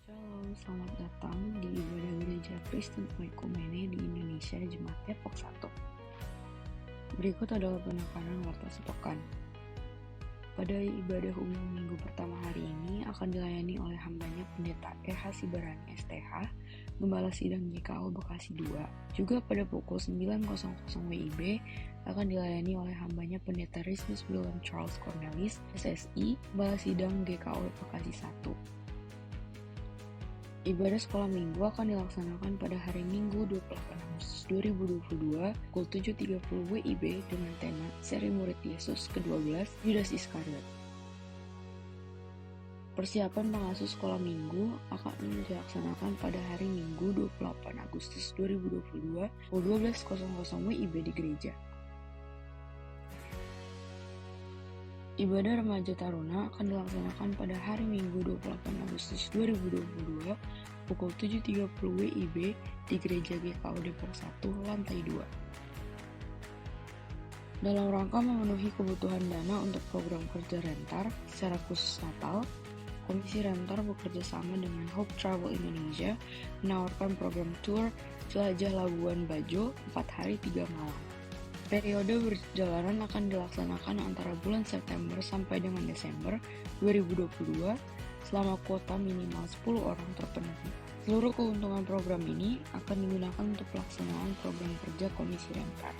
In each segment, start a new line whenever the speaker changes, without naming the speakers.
Shalom, selamat datang di ibadah gereja Kristen Oikumene di Indonesia, Jemaat Depok 1. Berikut adalah penekanan warta sepekan. Pada ibadah umum minggu pertama hari ini akan dilayani oleh hambanya Pendeta E.H. Sibarani STH, Gembala Sidang GKO Bekasi 2. Juga pada pukul 9.00 WIB akan dilayani oleh hambanya Pendeta Rismus William Charles Cornelis, SSI, Gembala Sidang GKO Bekasi 1. Ibadah sekolah minggu akan dilaksanakan pada hari Minggu 28 Agustus 2022 pukul 7.30 WIB dengan tema Seri Murid Yesus ke-12 Yudas Iskariot. Persiapan pengasuh sekolah minggu akan dilaksanakan pada hari Minggu 28 Agustus 2022 pukul 12.00 WIB di gereja. Ibadah remaja taruna akan dilaksanakan pada hari Minggu 28 Agustus 2022 pukul 7.30 WIB di Gereja GKO Depok 1, lantai 2. Dalam rangka memenuhi kebutuhan dana untuk program kerja Rentar secara khusus Natal, Komisi Rentar bekerja sama dengan Hope Travel Indonesia menawarkan program tour jelajah Labuan Bajo 4 hari 3 malam. Periode perjalanan akan dilaksanakan antara bulan September sampai dengan Desember 2022 selama kuota minimal 10 orang terpenuhi. Seluruh keuntungan program ini akan digunakan untuk pelaksanaan program kerja Komisi Rentar.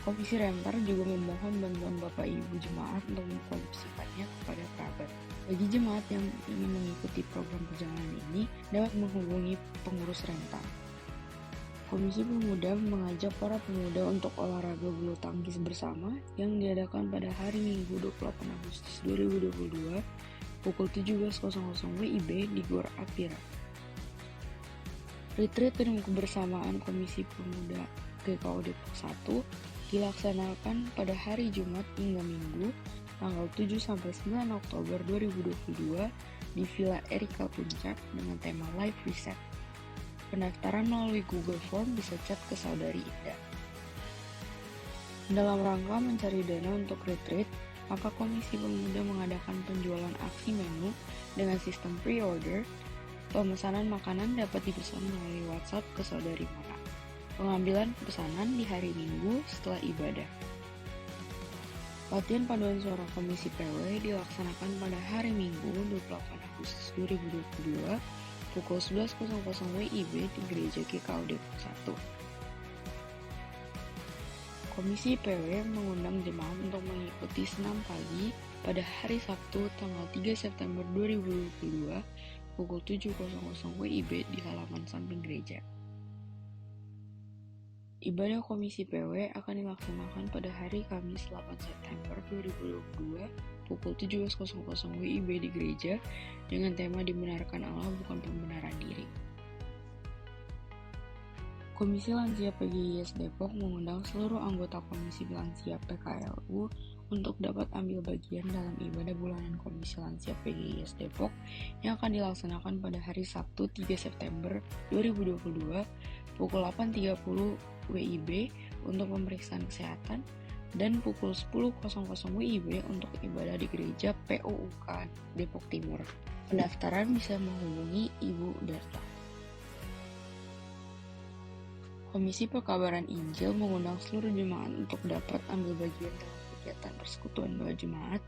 Komisi Rentar juga memohon bantuan Bapak Ibu Jemaat untuk memproduksikannya kepada kerabat. Bagi jemaat yang ingin mengikuti program perjalanan ini, dapat menghubungi pengurus rentar. Komisi Pemuda mengajak para pemuda untuk olahraga bulu tangkis bersama yang diadakan pada hari Minggu 28 Agustus 2022 pukul 17.00 WIB di Gor Apira. Retreat dan kebersamaan Komisi Pemuda GKO Depok 1 dilaksanakan pada hari Jumat hingga Minggu tanggal 7-9 Oktober 2022 di Villa Erika Puncak dengan tema Live Reset. Pendaftaran melalui Google Form bisa chat ke Saudari Indah. Dalam rangka mencari dana untuk retreat, maka Komisi Pemuda mengadakan penjualan aksi menu dengan sistem pre-order. Pemesanan makanan dapat dipesan melalui WhatsApp ke Saudari Mona. Pengambilan pesanan di hari Minggu setelah ibadah. Latihan paduan suara Komisi PW dilaksanakan pada hari Minggu 28 Agustus 2022 pukul 11.00 WIB di Gereja GKO Depok 1. Komisi PW mengundang jemaat untuk mengikuti senam pagi pada hari Sabtu tanggal 3 September 2022 pukul 7.00 WIB di halaman samping gereja. Ibadah Komisi PW akan dilaksanakan pada hari Kamis 8 September 2022 pukul 17.00 WIB di gereja dengan tema Dibenarkan Allah Bukan Pembenaran Diri. Komisi Lansia PGIS Depok mengundang seluruh anggota Komisi Lansia PKLU untuk dapat ambil bagian dalam ibadah bulanan Komisi Lansia PGIS Depok yang akan dilaksanakan pada hari Sabtu 3 September 2022 pukul 8.30 WIB untuk pemeriksaan kesehatan dan pukul 10.00 WIB untuk ibadah di gereja POUK Depok Timur. Pendaftaran bisa menghubungi Ibu Darta. Komisi Pekabaran Injil mengundang seluruh jemaat untuk dapat ambil bagian dalam kegiatan persekutuan doa jemaat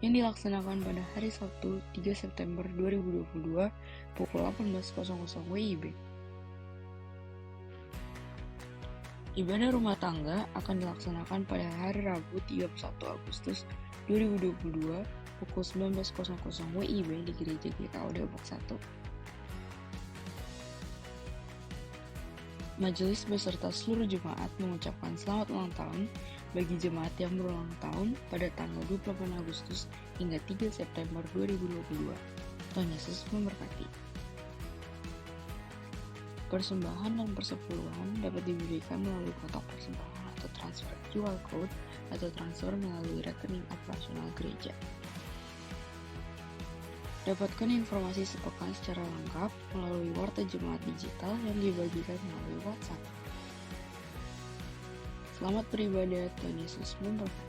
yang dilaksanakan pada hari Sabtu 3 September 2022 pukul 18.00 WIB. Ibadah rumah tangga akan dilaksanakan pada hari Rabu 31 Agustus 2022 pukul 19.00 WIB di Gereja GKO Depok 1. Majelis beserta seluruh jemaat mengucapkan selamat ulang tahun bagi jemaat yang berulang tahun pada tanggal 28 Agustus hingga 3 September 2022. Tuhan Yesus memberkati. Persembahan dan persepuluhan dapat diberikan melalui kotak persembahan atau transfer QR code atau transfer melalui rekening operasional gereja. Dapatkan informasi sepekan secara lengkap melalui warta jemaat digital yang dibagikan melalui WhatsApp. Selamat beribadah, Tuhan Yesus memberkati.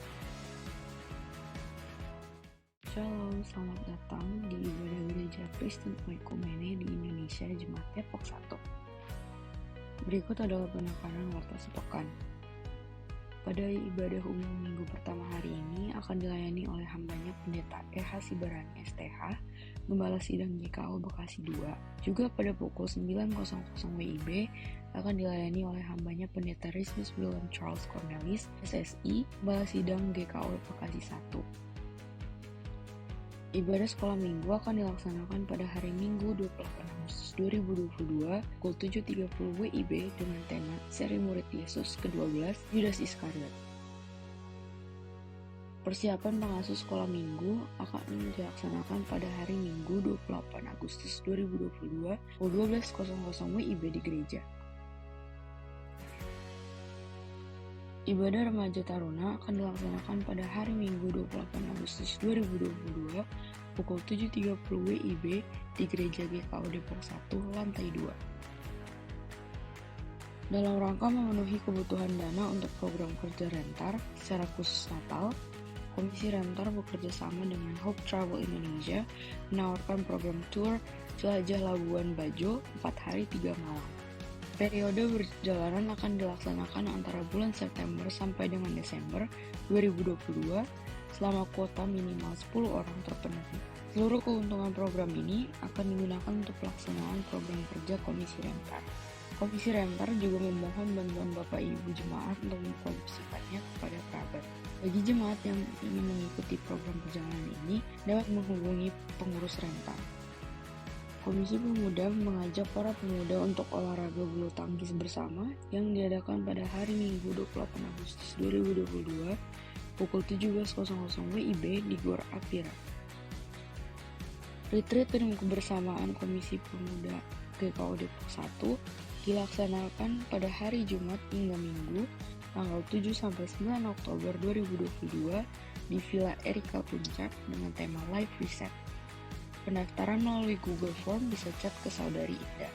Shalom, selamat datang di ibadah gereja Kristen Oikumene di Indonesia, Jemaat Depok 1. Berikut adalah penekanan warta sepekan. Pada ibadah umum minggu pertama hari ini akan dilayani oleh hambanya Pendeta E.H. Sibarani STH, Gembala Sidang GKO Bekasi 2. Juga pada pukul 9.00 WIB akan dilayani oleh hambanya Pendeta Rismus William Charles Cornelis, SSI, Gembala Sidang GKO Bekasi 1. Ibadah sekolah minggu akan dilaksanakan pada hari Minggu 28 Agustus 2022 pukul 7.30 WIB dengan tema Seri Murid Yesus ke-12 Yudas Iskariot. Persiapan pengasuh sekolah minggu akan dilaksanakan pada hari Minggu 28 Agustus 2022 pukul 12.00 WIB di gereja. Ibadah remaja taruna akan dilaksanakan pada hari Minggu 28 Agustus 2022 pukul 7.30 WIB di Gereja GKO Depok 1, lantai 2. Dalam rangka memenuhi kebutuhan dana untuk program kerja Rentar secara khusus Natal, Komisi Rentar bekerja sama dengan Hope Travel Indonesia menawarkan program tour Jelajah Labuan Bajo 4 hari 3 malam. Periode perjalanan akan dilaksanakan antara bulan September sampai dengan Desember 2022 selama kuota minimal 10 orang terpenuhi. Seluruh keuntungan program ini akan digunakan untuk pelaksanaan program kerja Komisi Rentar. Komisi Rentar juga memohon bantuan Bapak Ibu Jemaat untuk mempromosikannya kepada kerabat. Bagi jemaat yang ingin mengikuti program perjalanan ini, dapat menghubungi pengurus Rentar. Komisi Pemuda mengajak para pemuda untuk olahraga bulu tangkis bersama yang diadakan pada hari Minggu 28 Agustus 2022 pukul 17.00 WIB di Gor Apira. Retreat dan kebersamaan Komisi Pemuda GKO Depok 1 dilaksanakan pada hari Jumat hingga Minggu tanggal 7-9 Oktober 2022 di Villa Erika Puncak dengan tema Life Reset. Pendaftaran melalui Google Form bisa chat ke Saudari Indah.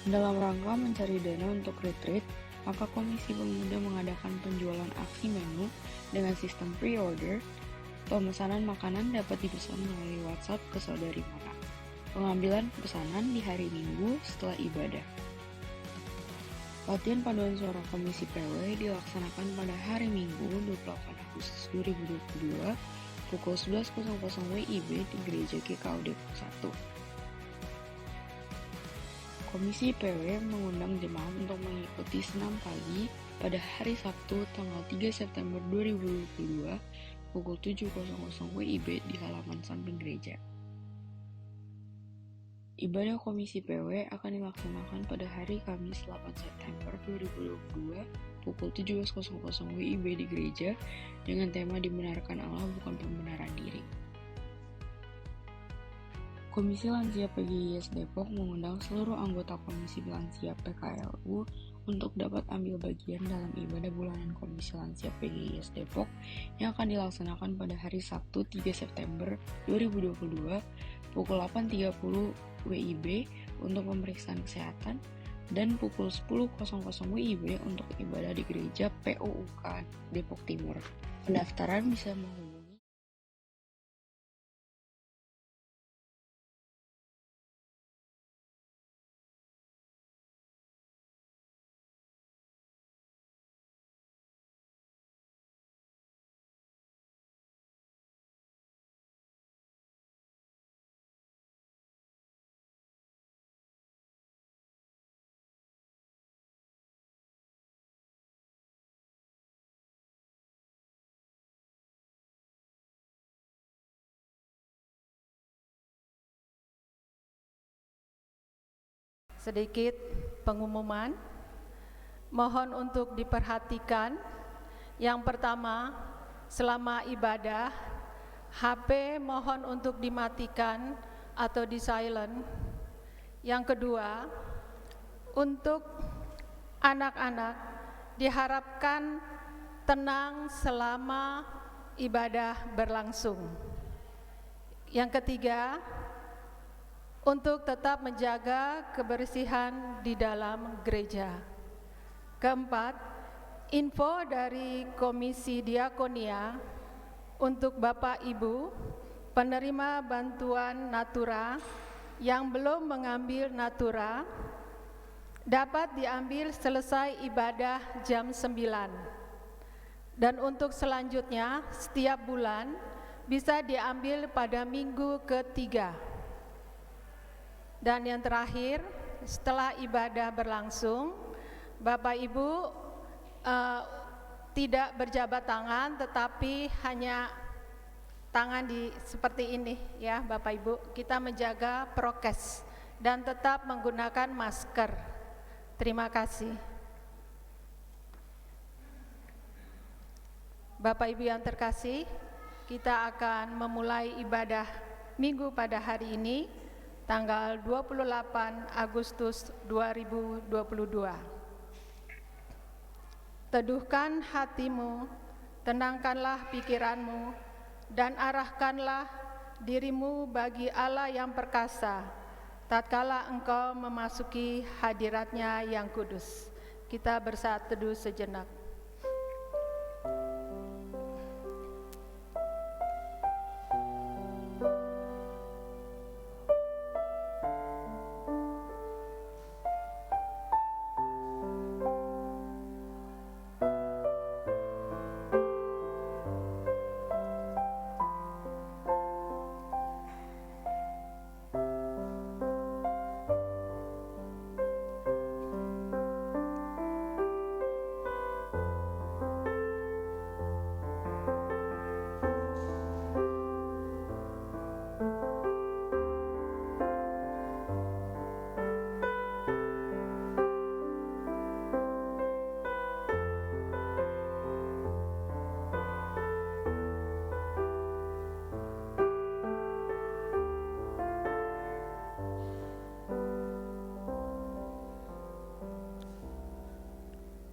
Dalam rangka mencari dana untuk retreat, maka Komisi Pemuda mengadakan penjualan aksi menu dengan sistem pre-order. Pemesanan makanan dapat dipesan melalui WhatsApp ke Saudari Mona. Pengambilan pesanan di hari Minggu setelah ibadah. Latihan paduan suara Komisi PW dilaksanakan pada hari Minggu 28 Agustus 2022 pukul 11.00 WIB di Gereja GKO Depok 1. Komisi PW mengundang jemaat untuk mengikuti senam pagi pada hari Sabtu tanggal 3 September 2022 pukul 7.00 WIB di halaman samping gereja. Ibadah Komisi PW akan dilaksanakan pada hari Kamis 8 September 2022 pukul 17.00 WIB di gereja dengan tema Dibenarkan Allah Bukan Pembenaran Diri. Komisi Lansia PGIS Depok mengundang seluruh anggota Komisi Lansia PKLU untuk dapat ambil bagian dalam ibadah bulanan Komisi Lansia PGIS Depok yang akan dilaksanakan pada hari Sabtu 3 September 2022 pukul 8.30 WIB untuk pemeriksaan kesehatan dan pukul 10.00 WIB untuk ibadah di gereja POUK Depok Timur. Pendaftaran bisa menghubungi
sedikit pengumuman, mohon untuk diperhatikan. Yang pertama, selama ibadah, HP mohon untuk dimatikan atau di silent. Yang kedua, untuk anak-anak diharapkan tenang selama ibadah berlangsung. Yang ketiga, untuk tetap menjaga kebersihan di dalam gereja. Keempat, info dari Komisi Diakonia untuk Bapak Ibu penerima bantuan Natura yang belum mengambil Natura dapat diambil selesai ibadah jam 9. Dan untuk selanjutnya setiap bulan bisa diambil pada minggu ketiga. Dan yang terakhir, setelah ibadah berlangsung, Bapak Ibu tidak berjabat tangan, tetapi hanya tangan seperti ini ya Bapak Ibu. Kita menjaga prokes dan tetap menggunakan masker. Terima kasih. Bapak Ibu yang terkasih, kita akan memulai ibadah minggu pada hari ini, tanggal 28 Agustus 2022. Teduhkan hatimu, tenangkanlah pikiranmu, dan arahkanlah dirimu bagi Allah yang perkasa, tatkala engkau memasuki hadirat-Nya yang kudus. Kita bersaat teduh sejenak.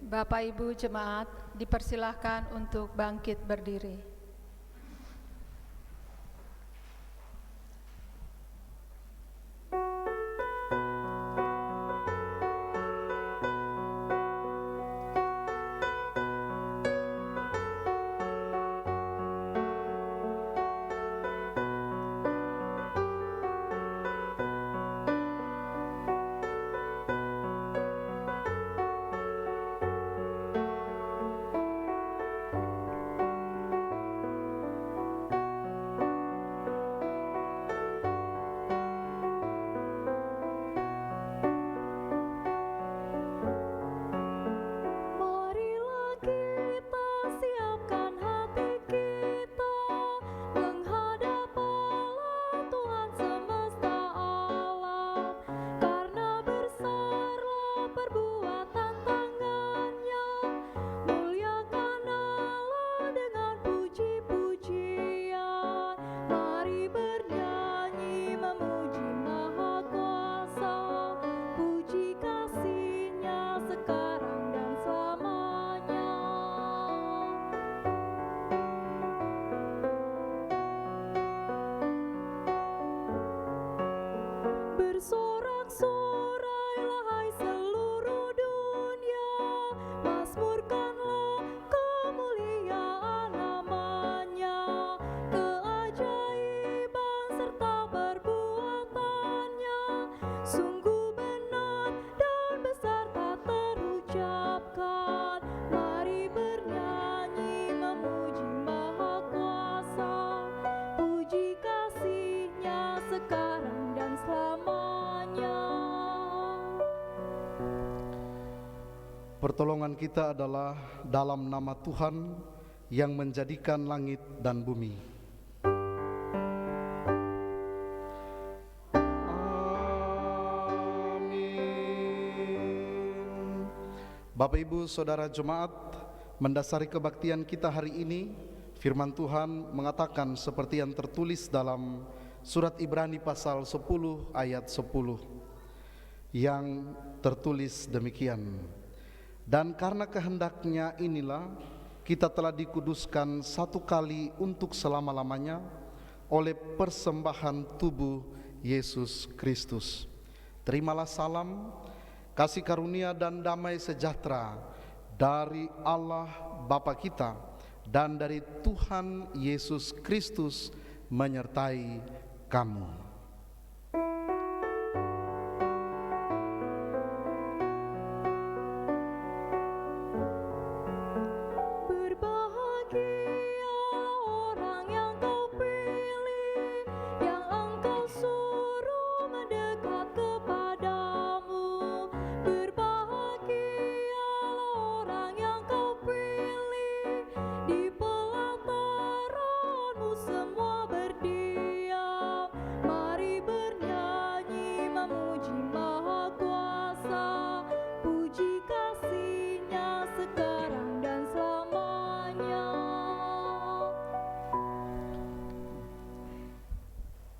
Bapak Ibu jemaat dipersilahkan untuk bangkit berdiri.
Bersorak-sorailah hai seluruh dunia, mazmurkanlah kemuliaan namanya, keajaiban serta perbuatannya, sungguh benar dan besar tak terucapkan. Mari bernyanyi memuji Maha Kuasa, puji kasih-Nya sekarang dan selamanya.
Pertolongan kita adalah dalam nama Tuhan yang menjadikan langit dan bumi. Amin. Bapak Ibu Saudara Jemaat, mendasari kebaktian kita hari ini, firman Tuhan mengatakan seperti yang tertulis dalam surat Ibrani pasal 10 ayat 10 yang tertulis demikian. Dan karena kehendaknya inilah kita telah dikuduskan satu kali untuk selama-lamanya oleh persembahan tubuh Yesus Kristus. Terimalah salam, kasih karunia dan damai sejahtera dari Allah Bapa kita dan dari Tuhan Yesus Kristus menyertai kamu.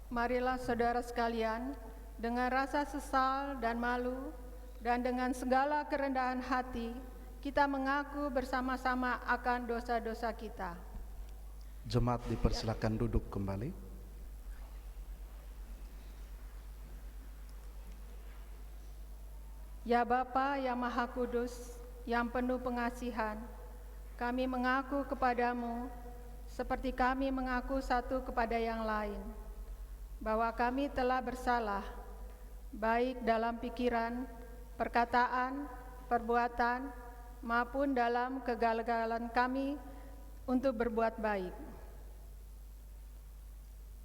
Marilah saudara sekalian, dengan rasa sesal dan malu, dan dengan segala kerendahan hati, kita mengaku bersama-sama akan dosa-dosa kita.
Jemaat dipersilakan duduk kembali.
Ya Bapa yang Maha Kudus, yang penuh pengasihan, kami mengaku kepadamu, seperti kami mengaku satu kepada yang lain, bahwa kami telah bersalah, baik dalam pikiran, perkataan, perbuatan, maupun dalam kegagalan kami untuk berbuat baik.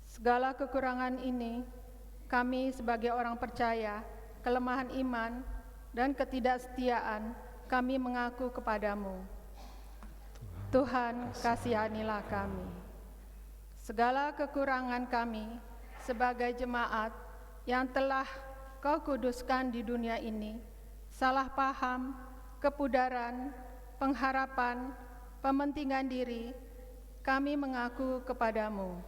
Segala kekurangan ini, kami sebagai orang percaya, kelemahan iman, dan ketidaksetiaan, kami mengaku kepadamu. Tuhan, kasihanilah kami. Segala kekurangan kami, sebagai jemaat yang telah Kau kuduskan di dunia ini, salah paham, kepudaran, pengharapan, pementingan diri, kami mengaku kepadamu.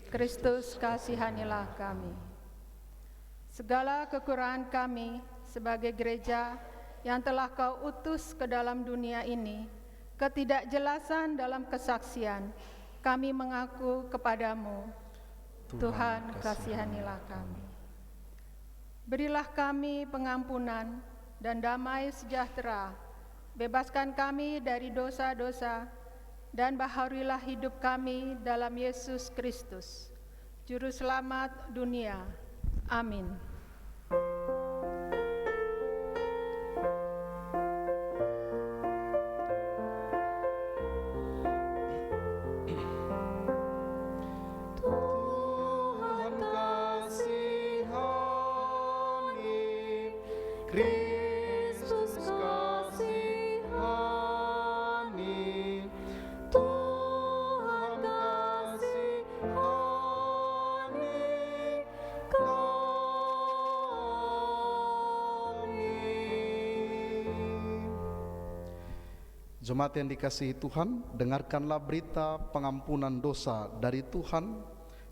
Kristus, kasihanilah kami. Segala kekurangan kami sebagai gereja yang telah Kau utus ke dalam dunia ini, ketidakjelasan dalam kesaksian, kami mengaku kepadamu. Tuhan, kasihanilah kami. Berilah kami pengampunan dan damai sejahtera, bebaskan kami dari dosa-dosa, dan baharuilah hidup kami dalam Yesus Kristus, Juru Selamat dunia. Amin.
Kristus kasihani, Tuhan kasihani kami. Jemaat yang dikasihi Tuhan, dengarkanlah berita pengampunan dosa dari Tuhan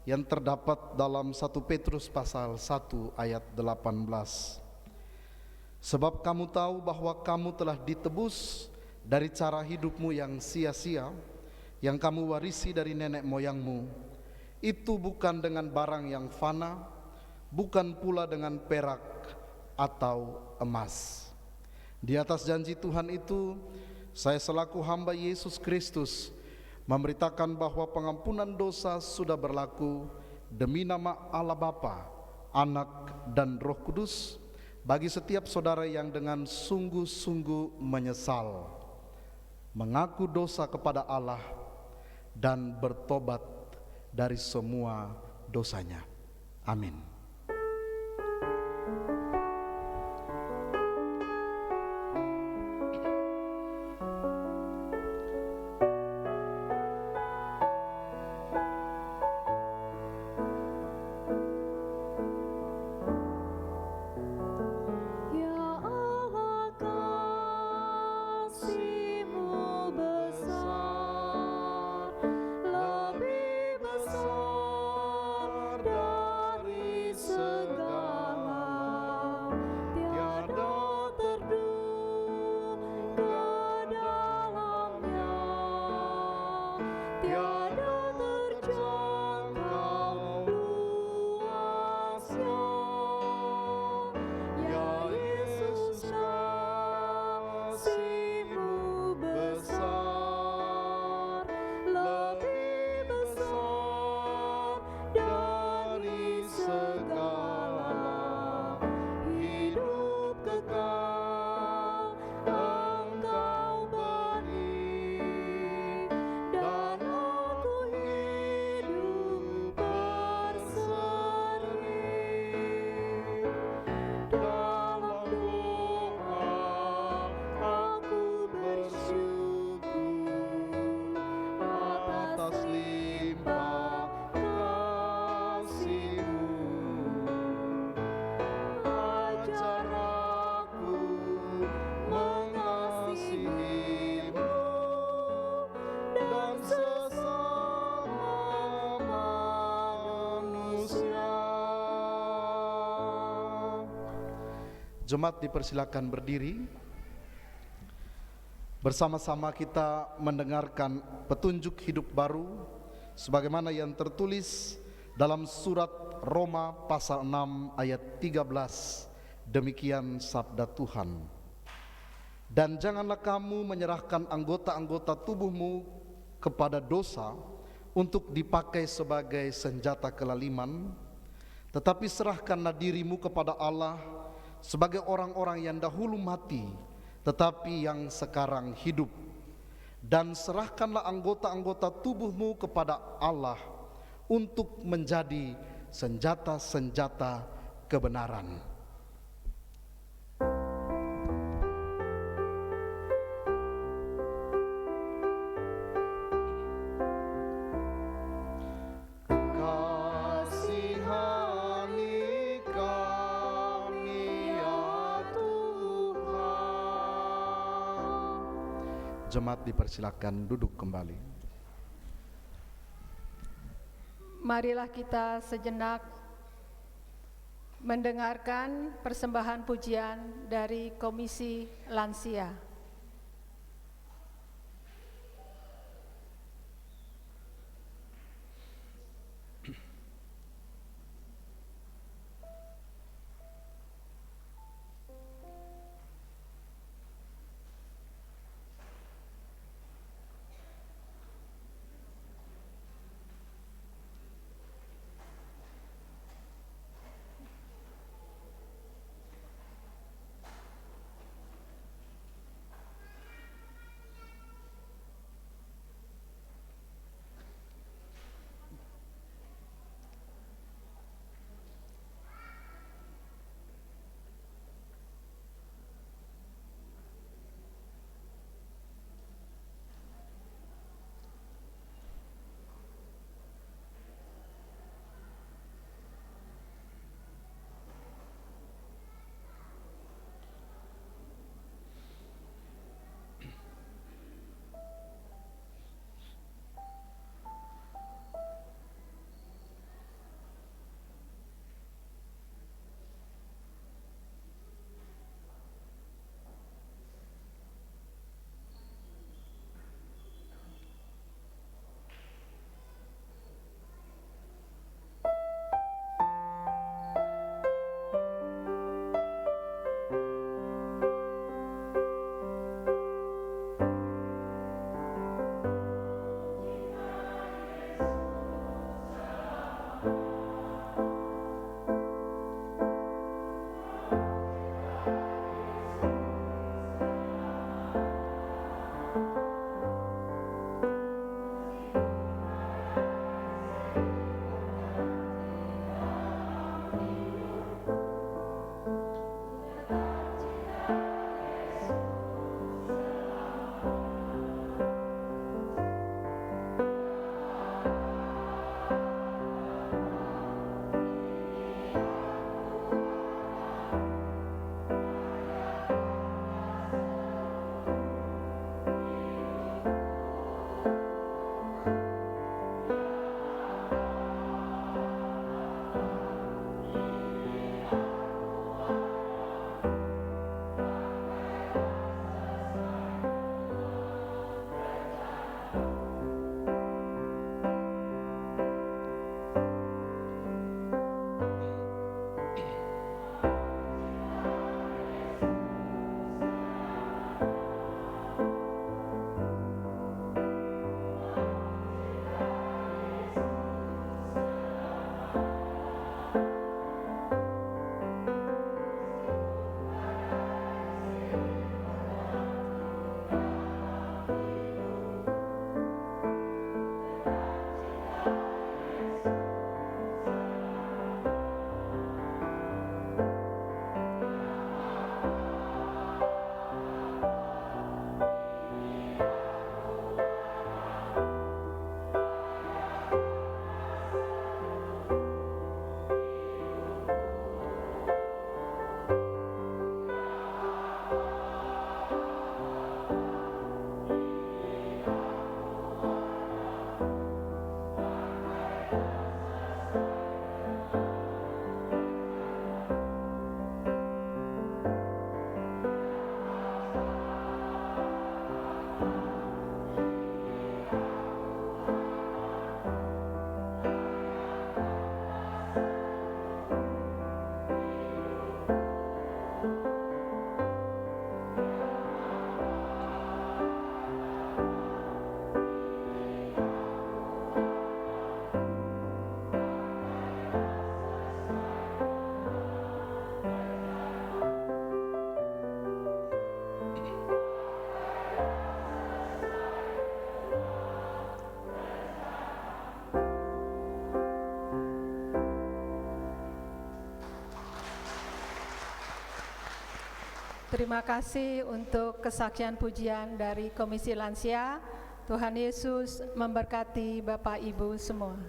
yang terdapat dalam 1 Petrus pasal 1 ayat 18. Sebab kamu tahu bahwa kamu telah ditebus dari cara hidupmu yang sia-sia, yang kamu warisi dari nenek moyangmu. Itu bukan dengan barang yang fana, bukan pula dengan perak atau emas. Di atas janji Tuhan itu, saya selaku hamba Yesus Kristus memberitakan bahwa pengampunan dosa sudah berlaku demi nama Allah Bapa, Anak, dan Roh Kudus, bagi setiap saudara yang dengan sungguh-sungguh menyesal, mengaku dosa kepada Allah, dan bertobat dari semua dosanya. Amin.
Lebih besar dari
Jemaat dipersilakan berdiri. Bersama-sama kita mendengarkan petunjuk hidup baru sebagaimana yang tertulis dalam surat Roma pasal 6 ayat 13. Demikian sabda Tuhan. Dan janganlah kamu menyerahkan anggota-anggota tubuhmu kepada dosa untuk dipakai sebagai senjata kelaliman, tetapi serahkanlah dirimu kepada Allah sebagai orang-orang yang dahulu mati tetapi yang sekarang hidup, dan serahkanlah anggota-anggota tubuhmu kepada Allah untuk menjadi senjata-senjata kebenaran. Jemaat dipersilakan duduk kembali.
Marilah kita sejenak mendengarkan persembahan pujian dari Komisi Lansia. Terima kasih untuk kesaksian pujian dari Komisi Lansia. Tuhan Yesus memberkati Bapak Ibu semua.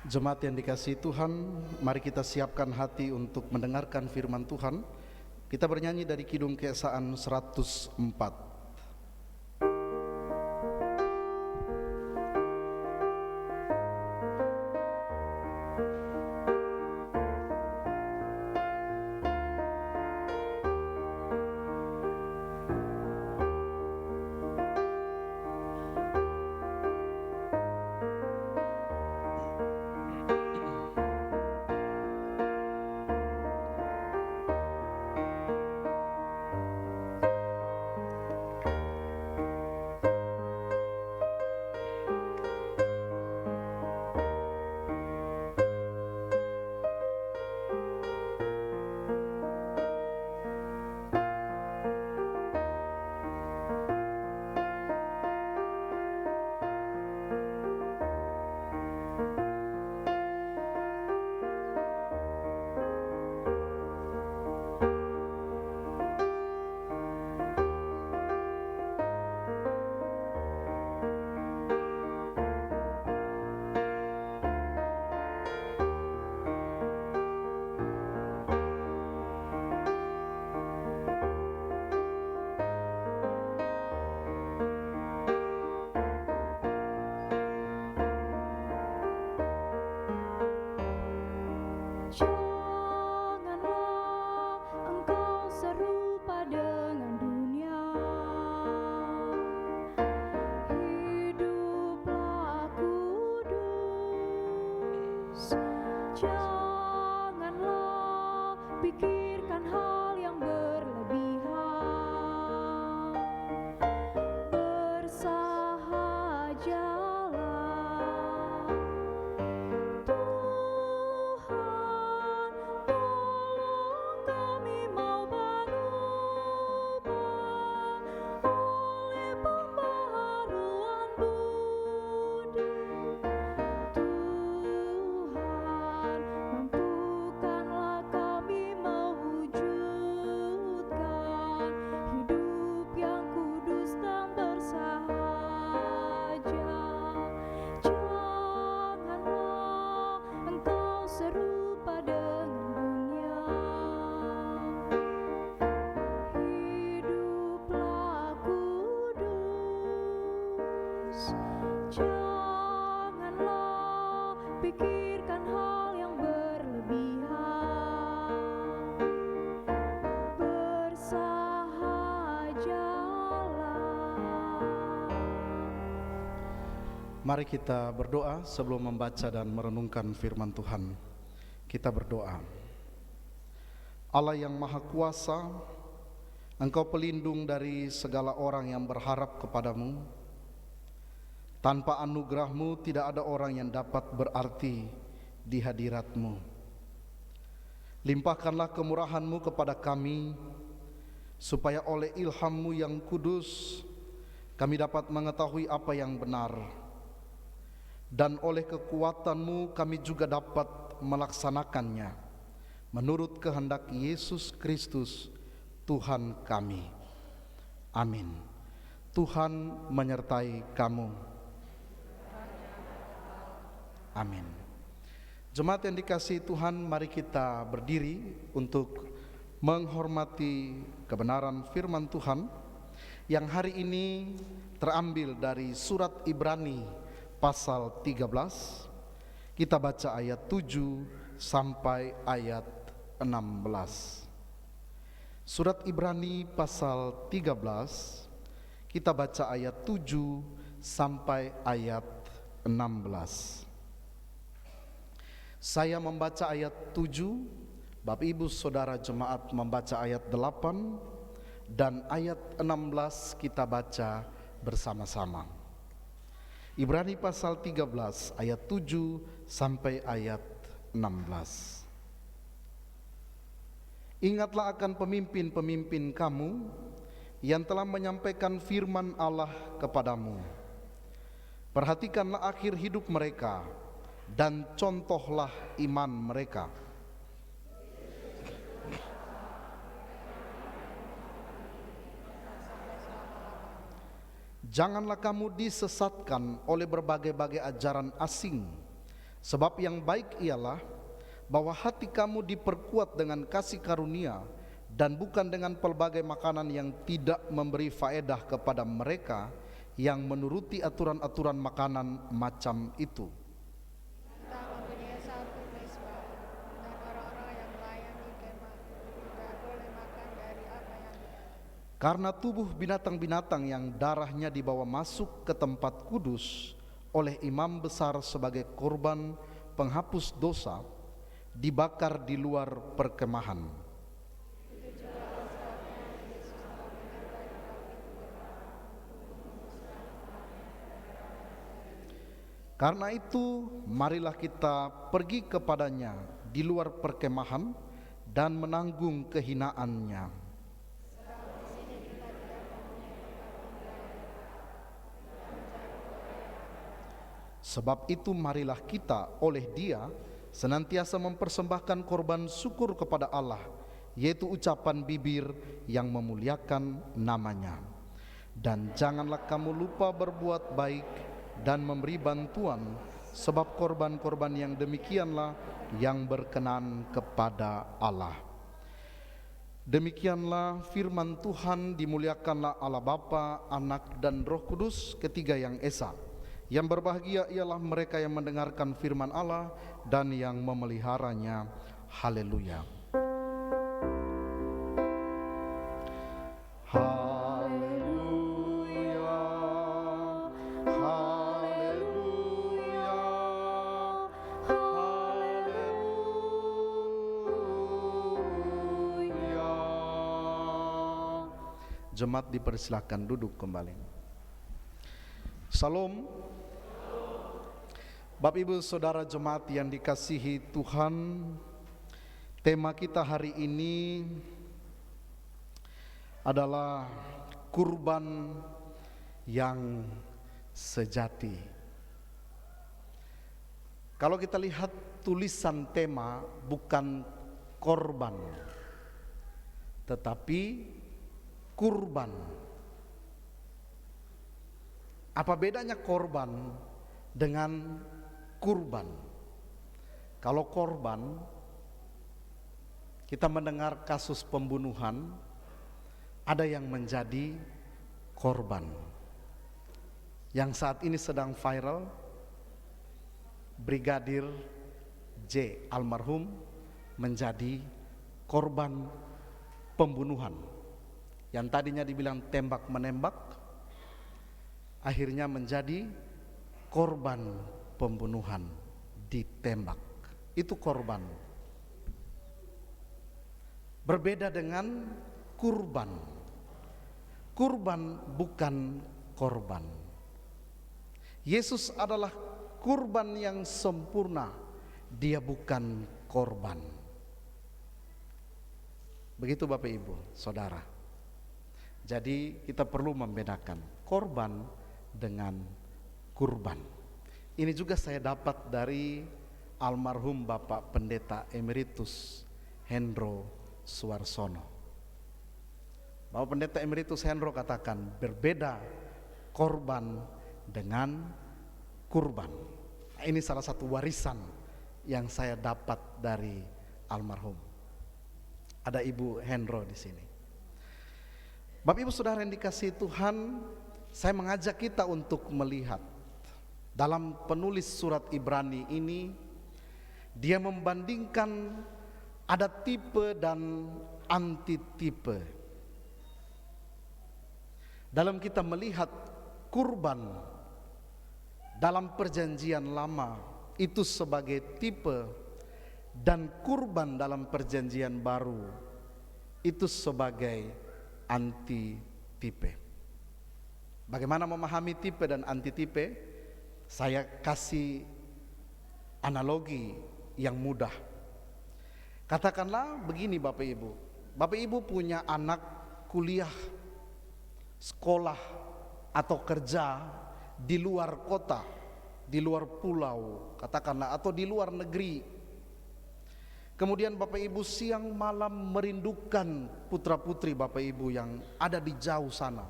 Jemaat yang dikasihi Tuhan, mari kita siapkan hati untuk mendengarkan firman Tuhan. Kita bernyanyi dari Kidung Keesaan 104.
Janganlah engkau serupa dengan dunia. Hiduplah kudus. Janganlah pikirkan hal yang berlebihan. Bersahajalah. Tuhan, tolong kami mau berubah oleh pembaharuan budi. Tuhan, mampukanlah kami mewujudkan hidup yang kudus dan bersahaja. Janganlah engkau serupa dengan dunia. Hiduplah kudus. Janganlah pikirkan hal yang berlebihan. Bersahajalah.
Mari kita berdoa sebelum membaca dan merenungkan firman Tuhan. Kita berdoa. Allah yang Maha Kuasa, Engkau pelindung dari segala orang yang berharap kepadamu. Tanpa anugerah-Mu tidak ada orang yang dapat berarti di hadirat-Mu. Limpahkanlah kemurahan-Mu kepada kami, supaya oleh ilham-Mu yang kudus kami dapat mengetahui apa yang benar, dan oleh kekuatan-Mu kami juga dapat melaksanakannya menurut kehendak Yesus Kristus Tuhan kami. Amin. Tuhan menyertai kamu. Amin. Jemaat yang dikasihi Tuhan, mari kita berdiri untuk menghormati kebenaran firman Tuhan yang hari ini terambil dari surat Ibrani pasal 13. Kita baca ayat 7 sampai ayat 16. Surat Ibrani pasal 13, kita baca ayat 7 sampai ayat 16. Saya membaca ayat 7, Bapak Ibu Saudara jemaat membaca ayat 8, dan ayat 16 kita baca bersama-sama. Ibrani pasal 13 ayat 7 sampai ayat 16. Ingatlah akan pemimpin-pemimpin kamu yang telah menyampaikan firman Allah kepadamu. Perhatikanlah akhir hidup mereka dan contohlah iman mereka. Janganlah kamu disesatkan oleh berbagai-bagai ajaran asing, sebab yang baik ialah bahwa hati kamu diperkuat dengan kasih karunia dan bukan dengan pelbagai makanan yang tidak memberi faedah kepada mereka yang menuruti aturan-aturan makanan macam itu.
Kita mempunyai satu mezbah dan orang-orang yang melayani kemah tidak boleh makan dari apa yang
Karena tubuh binatang-binatang yang darahnya dibawa masuk ke tempat kudus oleh imam besar sebagai korban penghapus dosa dibakar di luar perkemahan. Karena itu, marilah kita pergi kepadanya di luar perkemahan dan menanggung kehinaannya. Sebab itu marilah kita oleh Dia senantiasa mempersembahkan korban syukur kepada Allah, yaitu ucapan bibir yang memuliakan namanya. Dan janganlah kamu lupa berbuat baik dan memberi bantuan, sebab korban-korban yang demikianlah yang berkenan kepada Allah. Demikianlah firman Tuhan. Dimuliakanlah Allah Bapa, Anak dan Roh Kudus, ketiga yang esa. Yang berbahagia ialah mereka yang mendengarkan firman Allah dan yang memeliharanya. Haleluya. Haleluya. Haleluya. Haleluya. Jemaat dipersilakan duduk kembali. Salam. Bapak Ibu Saudara jemaat yang dikasihi Tuhan, tema kita hari ini adalah kurban yang sejati. Kalau kita lihat tulisan tema bukan korban, tetapi kurban. Apa bedanya korban dengan kurban? Kalau korban, kita mendengar kasus pembunuhan, ada yang menjadi korban. Yang saat ini sedang viral, Brigadir J almarhum menjadi korban pembunuhan. Yang tadinya dibilang tembak menembak, akhirnya menjadi korban pembunuhan, ditembak. Itu korban. Berbeda dengan kurban. Kurban bukan korban. Yesus adalah kurban yang sempurna. Dia bukan korban. Begitu Bapak Ibu, Saudara. Jadi kita perlu membedakan korban dengan kurban. Ini juga saya dapat dari almarhum Bapak Pendeta Emeritus Hendro Suarsono. Bapak Pendeta Emeritus Hendro katakan berbeda korban dengan kurban. Ini salah satu warisan yang saya dapat dari almarhum. Ada Ibu Hendro di sini. Bapak Ibu Saudara yang dikasihi Tuhan, saya mengajak kita untuk melihat dalam penulis surat Ibrani ini, dia membandingkan ada tipe dan antitipe. Dalam kita melihat kurban dalam perjanjian lama itu sebagai tipe, dan kurban dalam perjanjian baru itu sebagai antitipe. Bagaimana memahami tipe dan antitipe? Saya kasih analogi yang mudah. Katakanlah begini Bapak Ibu, Bapak Ibu punya anak kuliah, sekolah, atau kerja di luar kota, di luar pulau, katakanlah, atau di luar negeri. Kemudian Bapak Ibu siang malam merindukan putra-putri Bapak Ibu yang ada di jauh sana.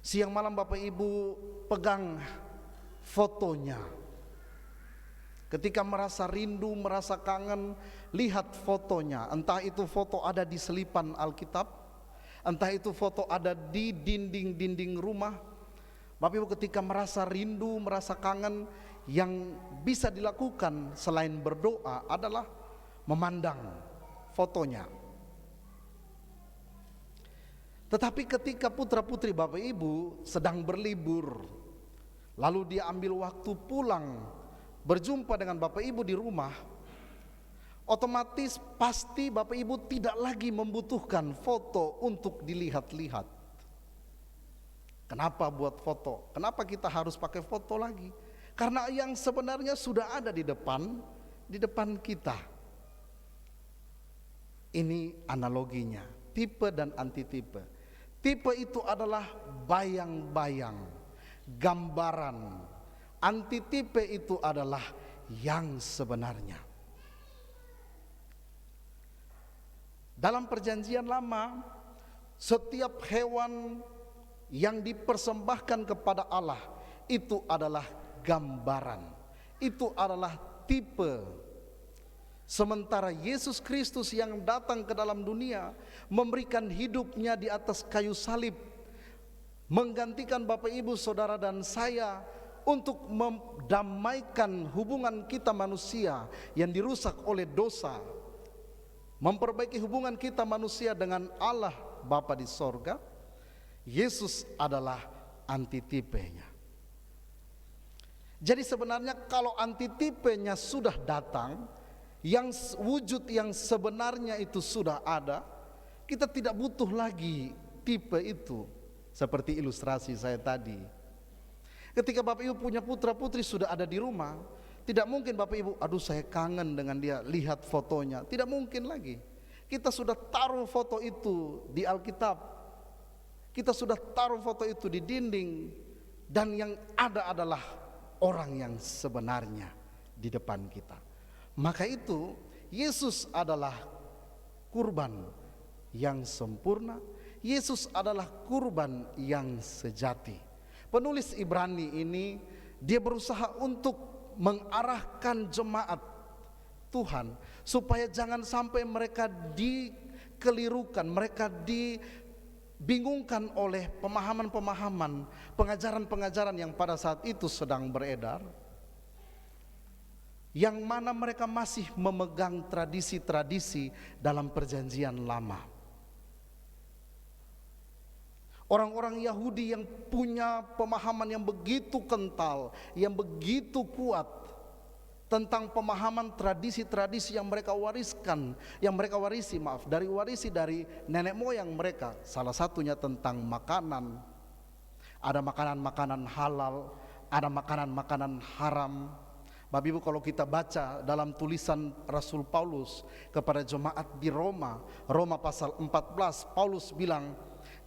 Siang malam Bapak Ibu pegang fotonya. Ketika merasa rindu, merasa kangen, lihat fotonya. Entah itu foto ada di selipan Alkitab, entah itu foto ada di dinding-dinding rumah. Bapak Ibu ketika merasa rindu, merasa kangen, yang bisa dilakukan selain berdoa adalah memandang fotonya. Tetapi ketika putra-putri Bapak Ibu sedang berlibur, lalu dia ambil waktu pulang berjumpa dengan Bapak Ibu di rumah, otomatis pasti Bapak Ibu tidak lagi membutuhkan foto untuk dilihat-lihat. Kenapa buat foto? Kenapa kita harus pakai foto lagi? Karena yang sebenarnya sudah ada di depan kita. Ini analoginya, tipe dan antitipe. Tipe itu adalah bayang-bayang, gambaran. Antitipe itu adalah yang sebenarnya. Dalam perjanjian lama, setiap hewan yang dipersembahkan kepada Allah itu adalah gambaran, itu adalah tipe. Sementara Yesus Kristus yang datang ke dalam dunia memberikan hidupnya di atas kayu salib, menggantikan Bapak Ibu Saudara dan saya untuk mendamaikan hubungan kita manusia yang dirusak oleh dosa, memperbaiki hubungan kita manusia dengan Allah Bapa di sorga. Yesus adalah antitipenya. Jadi sebenarnya kalau antitipenya sudah datang, yang wujud yang sebenarnya itu sudah ada, kita tidak butuh lagi tipe itu. Seperti ilustrasi saya tadi, ketika Bapak Ibu punya putra putri sudah ada di rumah, tidak mungkin Bapak Ibu, aduh saya kangen dengan dia, lihat fotonya. Tidak mungkin lagi. Kita sudah taruh foto itu di Alkitab, kita sudah taruh foto itu di dinding, dan yang ada adalah orang yang sebenarnya di depan kita. Maka itu Yesus adalah kurban yang sempurna, Yesus adalah kurban yang sejati. Penulis Ibrani ini dia berusaha untuk mengarahkan jemaat Tuhan supaya jangan sampai mereka dikelirukan, mereka dibingungkan oleh pemahaman-pemahaman, pengajaran-pengajaran yang pada saat itu sedang beredar, yang mana mereka masih memegang tradisi-tradisi dalam perjanjian lama. Orang-orang Yahudi yang punya pemahaman yang begitu kental, yang begitu kuat tentang pemahaman tradisi-tradisi yang mereka wariskan, warisi dari nenek moyang mereka. Salah satunya tentang makanan. Ada makanan-makanan halal, ada makanan-makanan haram. Bapak Ibu, kalau kita baca dalam tulisan Rasul Paulus kepada jemaat di Roma, Roma pasal 14, Paulus bilang,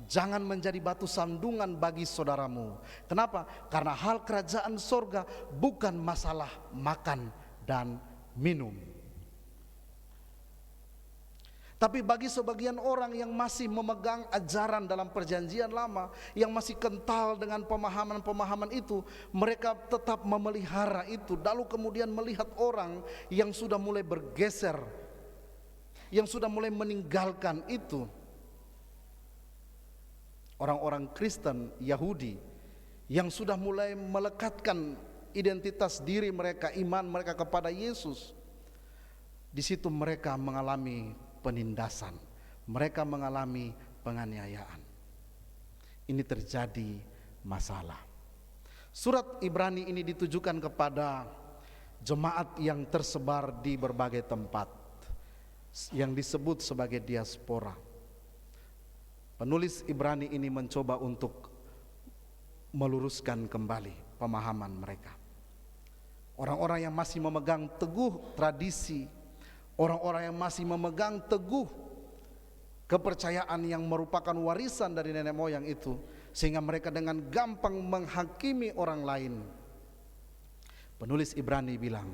jangan menjadi batu sandungan bagi saudaramu. Kenapa? Karena hal kerajaan sorga bukan masalah makan dan minum. Tapi bagi sebagian orang yang masih memegang ajaran dalam perjanjian lama, yang masih kental dengan pemahaman-pemahaman itu, mereka tetap memelihara itu. Lalu kemudian melihat orang yang sudah mulai bergeser, yang sudah mulai meninggalkan itu. Orang-orang Kristen Yahudi yang sudah mulai melekatkan identitas diri mereka, iman mereka kepada Yesus. Di situ mereka mengalami penindasan, mereka mengalami penganiayaan. Ini terjadi masalah. Surat Ibrani ini ditujukan kepada jemaat yang tersebar di berbagai tempat, yang disebut sebagai diaspora. Penulis Ibrani ini mencoba untuk meluruskan kembali pemahaman mereka. Orang-orang yang masih memegang teguh tradisi, orang-orang yang masih memegang teguh kepercayaan yang merupakan warisan dari nenek moyang itu, sehingga mereka dengan gampang menghakimi orang lain. Penulis Ibrani bilang,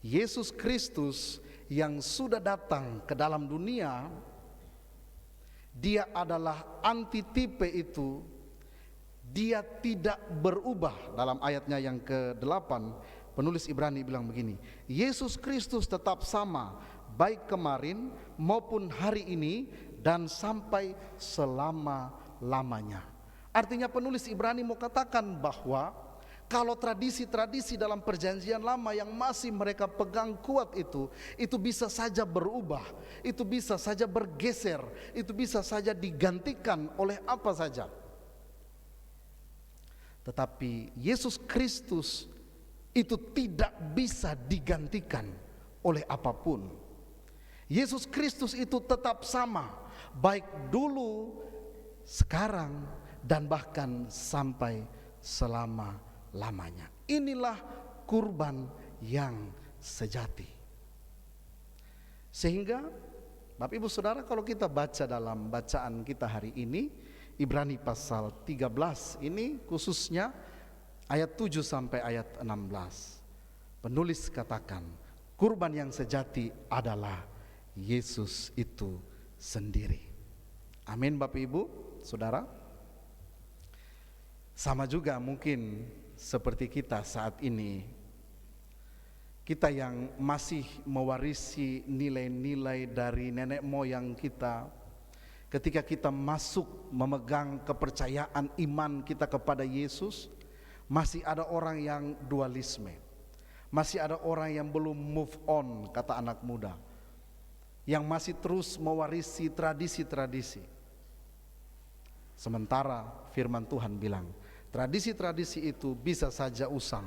Yesus Kristus yang sudah datang ke dalam dunia, dia adalah antitipe itu. Dia tidak berubah. Dalam ayatnya yang ke-8, penulis Ibrani bilang begini, Yesus Kristus tetap sama, baik kemarin maupun hari ini dan sampai selama-lamanya. Artinya penulis Ibrani mau katakan bahwa kalau tradisi-tradisi dalam perjanjian lama yang masih mereka pegang kuat itu bisa saja berubah, itu bisa saja bergeser, itu bisa saja digantikan oleh apa saja. Tetapi Yesus Kristus itu tidak bisa digantikan oleh apapun. Yesus Kristus itu tetap sama, baik dulu, sekarang, dan bahkan sampai selama-lamanya. Inilah kurban yang sejati. Sehingga Bapak Ibu Saudara, kalau kita baca dalam bacaan kita hari ini, Ibrani pasal 13 ini khususnya ayat 7 sampai ayat 16. Penulis katakan, kurban yang sejati adalah Yesus itu sendiri. Amin Bapak Ibu Saudara. Sama juga mungkin seperti kita saat ini, kita yang masih mewarisi nilai-nilai dari nenek moyang kita, ketika kita masuk memegang kepercayaan iman kita kepada Yesus, masih ada orang yang dualisme, masih ada orang yang belum move on, kata anak muda, yang masih terus mewarisi tradisi-tradisi. Sementara firman Tuhan bilang, tradisi-tradisi itu bisa saja usang,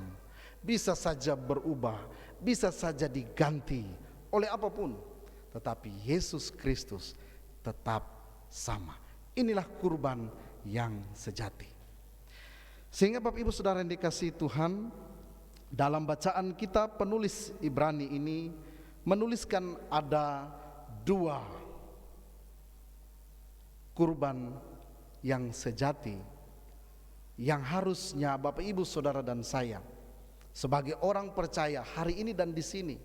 bisa saja berubah, bisa saja diganti oleh apapun, tetapi Yesus Kristus tetap sama. Inilah kurban yang sejati. Sehingga Bapak Ibu Saudara yang dikasihi Tuhan, dalam bacaan kita penulis Ibrani ini menuliskan ada 2 kurban yang sejati yang harusnya Bapak Ibu Saudara dan saya sebagai orang percaya hari ini dan di sini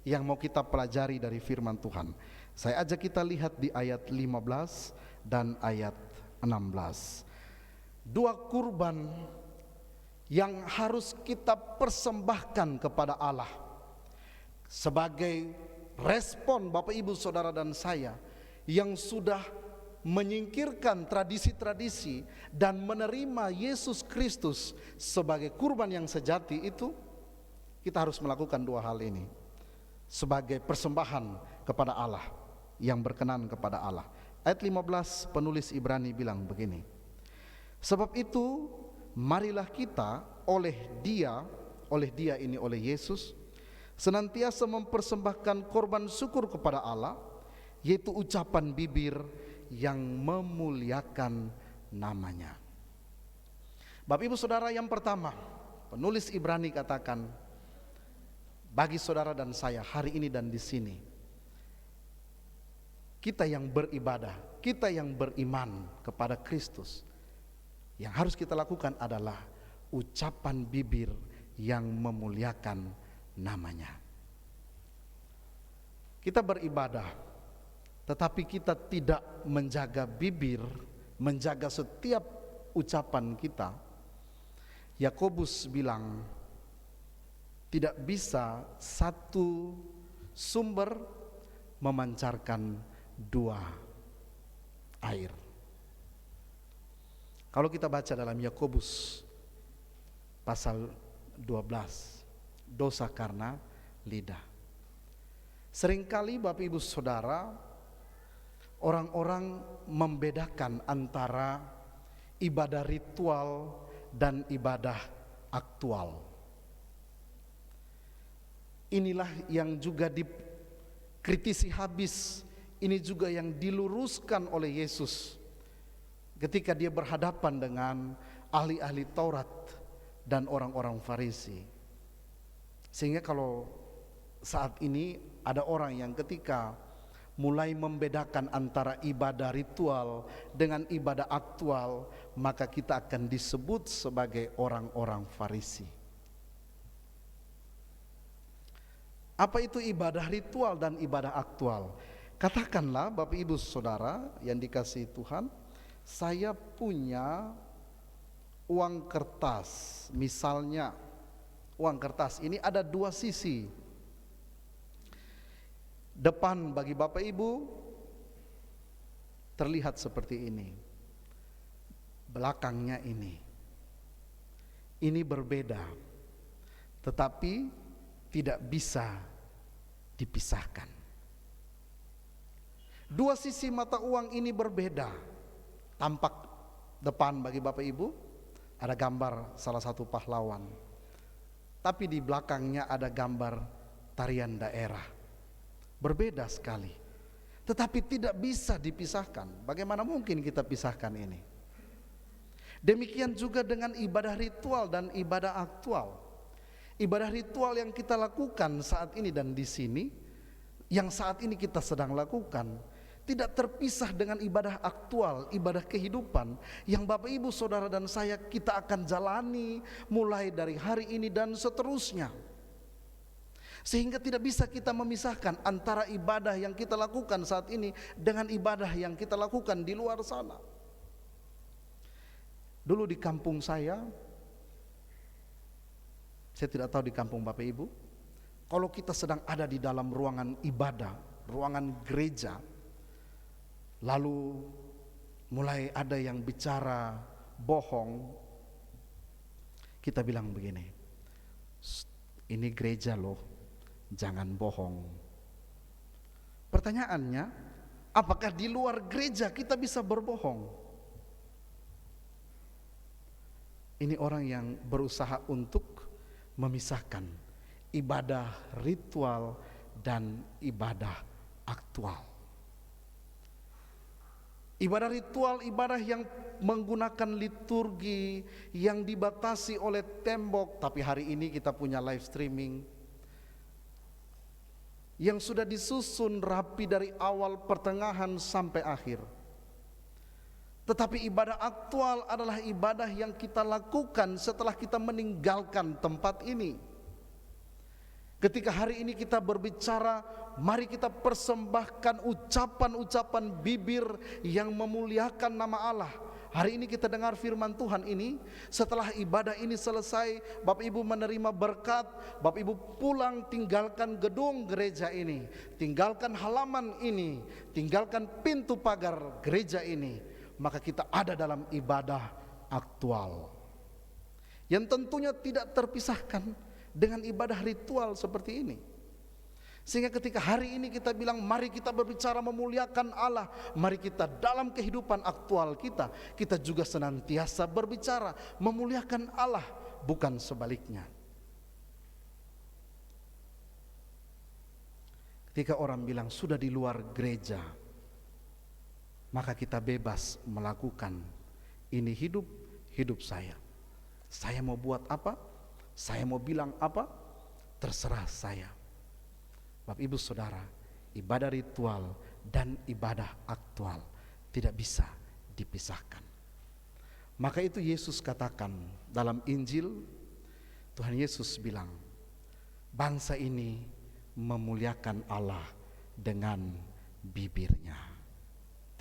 yang mau kita pelajari dari firman Tuhan. Saya ajak kita lihat di ayat 15 dan ayat 16. 2 kurban yang harus kita persembahkan kepada Allah sebagai respon Bapak Ibu Saudara dan saya yang sudah menyingkirkan tradisi-tradisi dan menerima Yesus Kristus sebagai kurban yang sejati itu. Kita harus melakukan 2 hal ini sebagai persembahan kepada Allah, yang berkenan kepada Allah. Ayat 15 penulis Ibrani bilang begini, sebab itu marilah kita oleh dia ini, oleh Yesus, senantiasa mempersembahkan korban syukur kepada Allah, yaitu ucapan bibir yang memuliakan namanya. Bapak Ibu Saudara, yang pertama penulis Ibrani katakan, bagi saudara dan saya hari ini dan di sini, kita yang beribadah, kita yang beriman kepada Kristus, yang harus kita lakukan adalah ucapan bibir yang memuliakan namanya. Kita beribadah, tetapi kita tidak menjaga bibir, menjaga setiap ucapan kita. Yakobus bilang, tidak bisa satu sumber memancarkan 2 air. Kalau kita baca dalam Yakobus pasal 12, dosa karena lidah. Seringkali Bapak Ibu Saudara, orang-orang membedakan antara ibadah ritual dan ibadah aktual. Inilah yang juga dikritisi habis. Ini juga yang diluruskan oleh Yesus ketika dia berhadapan dengan ahli-ahli Taurat dan orang-orang Farisi. Sehingga kalau saat ini ada orang yang ketika mulai membedakan antara ibadah ritual dengan ibadah aktual, maka kita akan disebut sebagai orang-orang Farisi. Apa itu ibadah ritual dan ibadah aktual? Katakanlah Bapak Ibu Saudara yang dikasihi Tuhan, saya punya uang kertas. Misalnya uang kertas ini ada dua sisi. Depan bagi Bapak Ibu terlihat seperti ini, belakangnya ini berbeda, tetapi tidak bisa dipisahkan. Dua sisi mata uang ini berbeda. Tampak depan bagi Bapak Ibu ada gambar salah satu pahlawan, tapi di belakangnya ada gambar tarian daerah. Berbeda sekali, tetapi tidak bisa dipisahkan. Bagaimana mungkin kita pisahkan ini? Demikian juga dengan ibadah ritual dan ibadah aktual. Ibadah ritual yang kita lakukan saat ini dan di sini, yang saat ini kita sedang lakukan, tidak terpisah dengan ibadah aktual, ibadah kehidupan yang Bapak Ibu Saudara dan saya kita akan jalani mulai dari hari ini dan seterusnya. Sehingga tidak bisa kita memisahkan antara ibadah yang kita lakukan saat ini dengan ibadah yang kita lakukan di luar sana. Dulu di kampung saya tidak tahu di kampung Bapak Ibu, kalau kita sedang ada di dalam ruangan ibadah, ruangan gereja, lalu mulai ada yang bicara bohong, kita bilang begini, ini gereja loh, jangan bohong. Pertanyaannya, apakah di luar gereja kita bisa berbohong? Ini orang yang berusaha untuk memisahkan ibadah ritual dan ibadah aktual. Ibadah ritual, ibadah yang menggunakan liturgi yang dibatasi oleh tembok, tapi hari ini kita punya live streaming yang sudah disusun rapi dari awal, pertengahan sampai akhir. Tetapi ibadah aktual adalah ibadah yang kita lakukan setelah kita meninggalkan tempat ini. Ketika hari ini kita berbicara, mari kita persembahkan ucapan-ucapan bibir yang memuliakan nama Allah. Hari ini kita dengar firman Tuhan ini, setelah ibadah ini selesai, Bapak Ibu menerima berkat, Bapak Ibu pulang, tinggalkan gedung gereja ini, tinggalkan halaman ini, tinggalkan pintu pagar gereja ini, maka kita ada dalam ibadah aktual yang tentunya tidak terpisahkan dengan ibadah ritual seperti ini. Sehingga ketika hari ini kita bilang mari kita berbicara memuliakan Allah, mari kita dalam kehidupan aktual kita juga senantiasa berbicara memuliakan Allah, bukan sebaliknya. Ketika orang bilang sudah di luar gereja, maka kita bebas melakukan ini hidup saya. Saya mau buat apa? Saya mau bilang apa? Terserah saya. Bapak Ibu Saudara, ibadah ritual dan ibadah aktual tidak bisa dipisahkan. Maka itu Yesus katakan dalam Injil, Tuhan Yesus bilang, bangsa ini memuliakan Allah dengan bibirnya,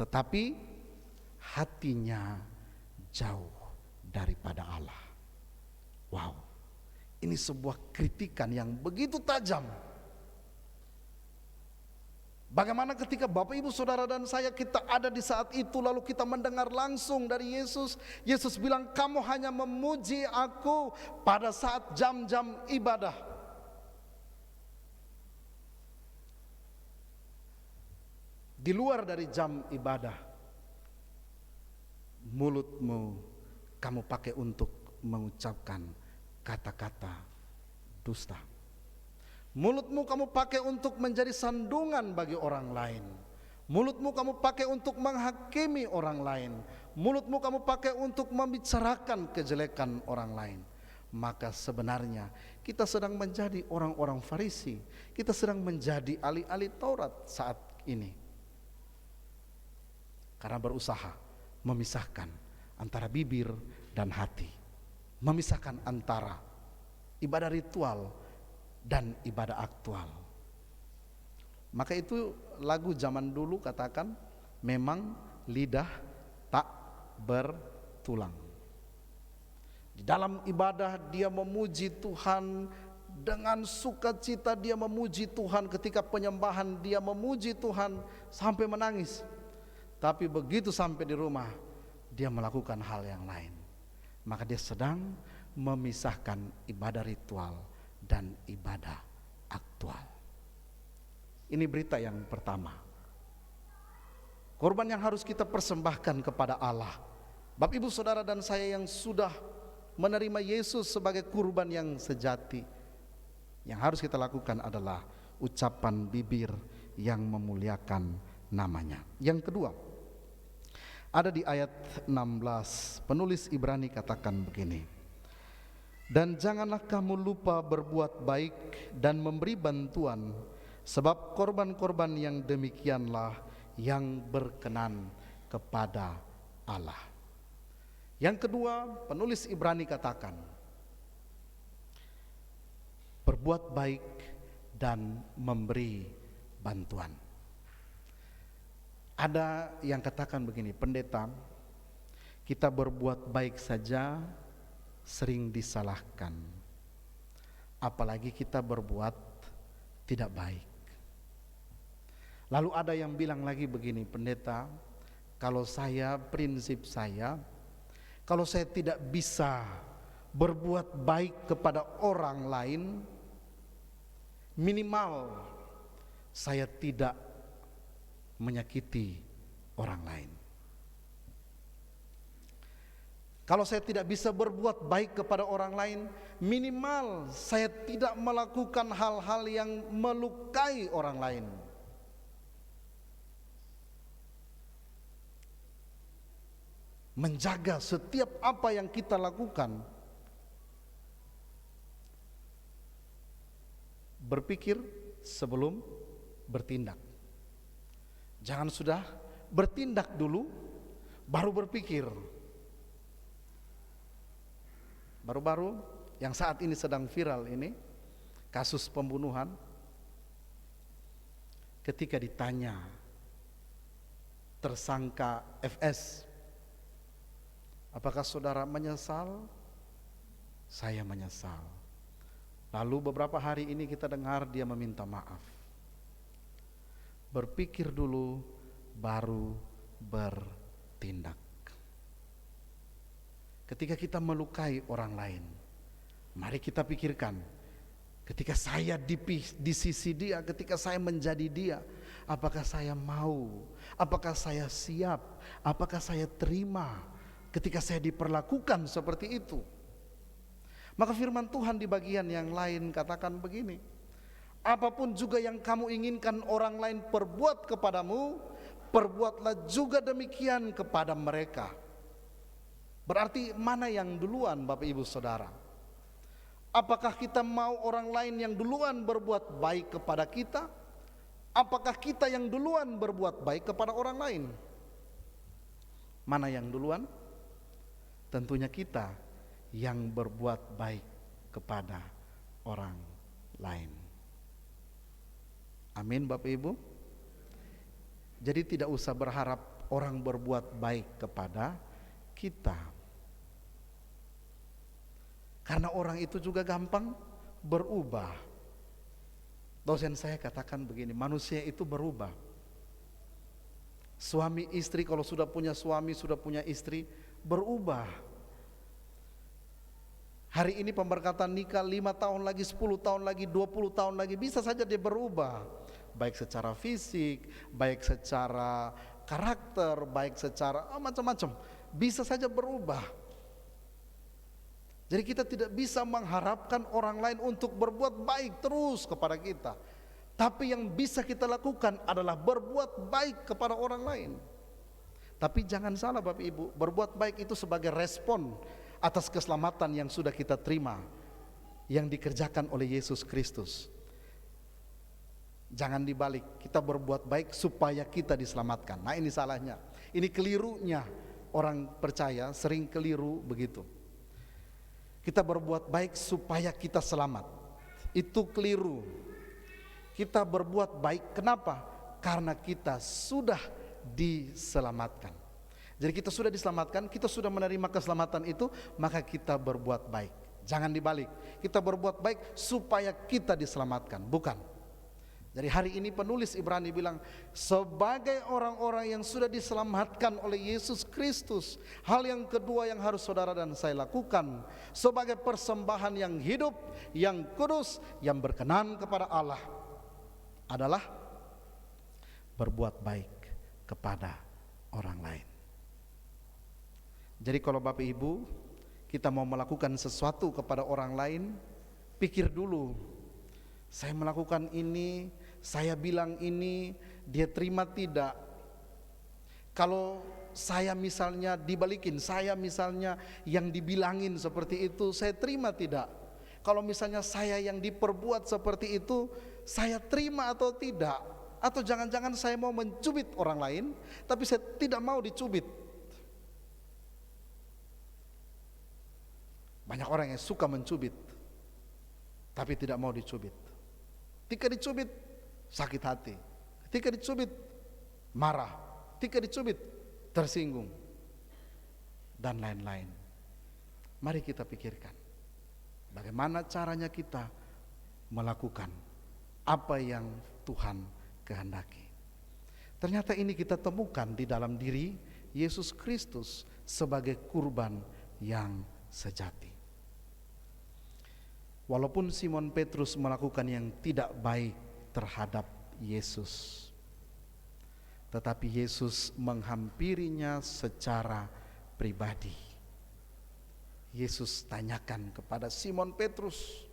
tetapi hatinya jauh daripada Allah. Wow, ini sebuah kritikan yang begitu tajam. Bagaimana ketika Bapak Ibu Saudara dan saya kita ada di saat itu, lalu kita mendengar langsung dari Yesus. Yesus bilang, kamu hanya memuji aku pada saat jam-jam ibadah. Di luar dari jam ibadah, mulutmu kamu pakai untuk mengucapkan kata-kata dusta. Mulutmu kamu pakai untuk menjadi sandungan bagi orang lain. Mulutmu kamu pakai untuk menghakimi orang lain. Mulutmu kamu pakai untuk membicarakan kejelekan orang lain. Maka sebenarnya kita sedang menjadi orang-orang Farisi. Kita sedang menjadi ahli-ahli Taurat saat ini. karena berusaha memisahkan antara bibir dan hati, memisahkan antara ibadah ritual dan ibadah aktual. Maka itu lagu zaman dulu katakan, memang lidah tak bertulang. Di dalam ibadah dia memuji Tuhan dengan sukacita, dia memuji Tuhan. Ketika penyembahan dia memuji Tuhan sampai menangis. Tapi begitu sampai di rumah dia melakukan hal yang lain. Maka dia sedang memisahkan ibadah ritual dan ibadah aktual. Ini berita yang pertama. Korban yang harus kita persembahkan kepada Allah. Bapak, Ibu, Saudara dan saya yang sudah menerima Yesus sebagai kurban yang sejati, yang harus kita lakukan adalah ucapan bibir yang memuliakan namanya. Yang kedua, ada di ayat 16, penulis Ibrani katakan begini, dan janganlah kamu lupa berbuat baik dan memberi bantuan, sebab korban-korban yang demikianlah yang berkenan kepada Allah. Yang kedua, penulis Ibrani katakan, berbuat baik dan memberi bantuan. Ada yang katakan begini, pendeta, kita berbuat baik saja sering disalahkan, apalagi kita berbuat tidak baik. Lalu ada yang bilang lagi begini, pendeta, kalau saya, prinsip saya, kalau saya tidak bisa berbuat baik kepada orang lain, minimal saya tidak menyakiti orang lain. Kalau saya tidak bisa berbuat baik kepada orang lain, minimal saya tidak melakukan hal-hal yang melukai orang lain. Menjaga setiap apa yang kita lakukan, berpikir sebelum bertindak. Jangan sudah bertindak dulu baru berpikir. Baru-baru yang saat ini sedang viral ini, kasus pembunuhan, ketika ditanya tersangka FS, apakah saudara menyesal? Saya menyesal. Lalu beberapa hari ini kita dengar dia meminta maaf. Berpikir dulu baru bertindak. Ketika kita melukai orang lain, mari kita pikirkan, ketika saya di sisi dia, ketika saya menjadi dia, apakah saya mau, apakah saya siap, apakah saya terima ketika saya diperlakukan seperti itu. Maka firman Tuhan di bagian yang lain katakan begini, apapun juga yang kamu inginkan orang lain perbuat kepadamu, perbuatlah juga demikian kepada mereka. Berarti mana yang duluan, Bapak Ibu Saudara? Apakah kita mau orang lain yang duluan berbuat baik kepada kita? Apakah kita yang duluan berbuat baik kepada orang lain? Mana yang duluan? Tentunya kita yang berbuat baik kepada orang lain. Amin, Bapak Ibu. Jadi tidak usah berharap orang berbuat baik kepada kita, karena orang itu juga gampang berubah. Dosen saya katakan begini, manusia itu berubah. Suami istri kalau sudah punya suami, sudah punya istri, berubah. Hari ini pemberkatan nikah 5 tahun lagi, 10 tahun lagi, 20 tahun lagi, bisa saja dia berubah. Baik secara fisik, baik secara karakter, baik secara macam-macam, bisa saja berubah. Jadi kita tidak bisa mengharapkan orang lain untuk berbuat baik terus kepada kita. Tapi yang bisa kita lakukan adalah berbuat baik kepada orang lain. Tapi jangan salah Bapak Ibu, berbuat baik itu sebagai respon atas keselamatan yang sudah kita terima, yang dikerjakan oleh Yesus Kristus. Jangan dibalik, kita berbuat baik supaya kita diselamatkan. Nah, ini salahnya. Ini kelirunya orang percaya, sering keliru begitu. Kita berbuat baik supaya kita selamat. Itu keliru. Kita berbuat baik, kenapa? Karena kita sudah diselamatkan. Jadi kita sudah diselamatkan, kita sudah menerima keselamatan itu, maka kita berbuat baik. Jangan dibalik, kita berbuat baik supaya kita diselamatkan, bukan. Jadi hari ini penulis Ibrani bilang, sebagai orang-orang yang sudah diselamatkan oleh Yesus Kristus, hal yang kedua yang harus saudara dan saya lakukan sebagai persembahan yang hidup, yang kudus, yang berkenan kepada Allah adalah berbuat baik kepada orang lain. Jadi kalau Bapak Ibu kita mau melakukan sesuatu kepada orang lain, pikir dulu, saya melakukan ini, saya bilang ini, dia terima tidak? Kalau saya misalnya dibalikin, saya misalnya yang dibilangin seperti itu, saya terima tidak? Kalau misalnya saya yang diperbuat seperti itu, saya terima atau tidak? Atau jangan-jangan saya mau mencubit orang lain, tapi saya tidak mau dicubit. Banyak orang yang suka mencubit, tapi tidak mau dicubit. Ketika dicubit, sakit hati. Ketika dicubit, marah. Ketika dicubit, tersinggung. Dan lain-lain. Mari kita pikirkan, bagaimana caranya kita melakukan apa yang Tuhan kehendaki. Ternyata ini kita temukan di dalam diri Yesus Kristus sebagai kurban yang sejati. Walaupun Simon Petrus melakukan yang tidak baik terhadap Yesus, tetapi Yesus menghampirinya secara pribadi. Yesus tanyakan kepada Simon Petrus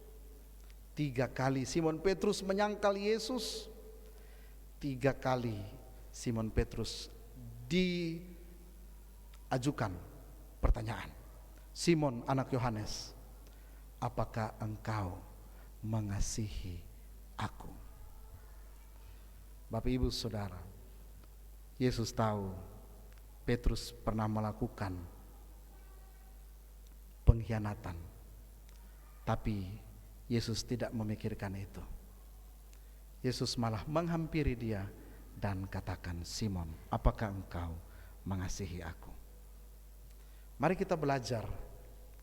3 kali. Simon Petrus menyangkal Yesus 3 kali. Simon Petrus diajukan pertanyaan, Simon anak Yohanes, apakah engkau mengasihi aku? Bapak Ibu Saudara, Yesus tahu Petrus pernah melakukan pengkhianatan, tapi Yesus tidak memikirkan itu. Yesus malah menghampiri dia dan katakan, Simon, apakah engkau mengasihi aku? Mari kita belajar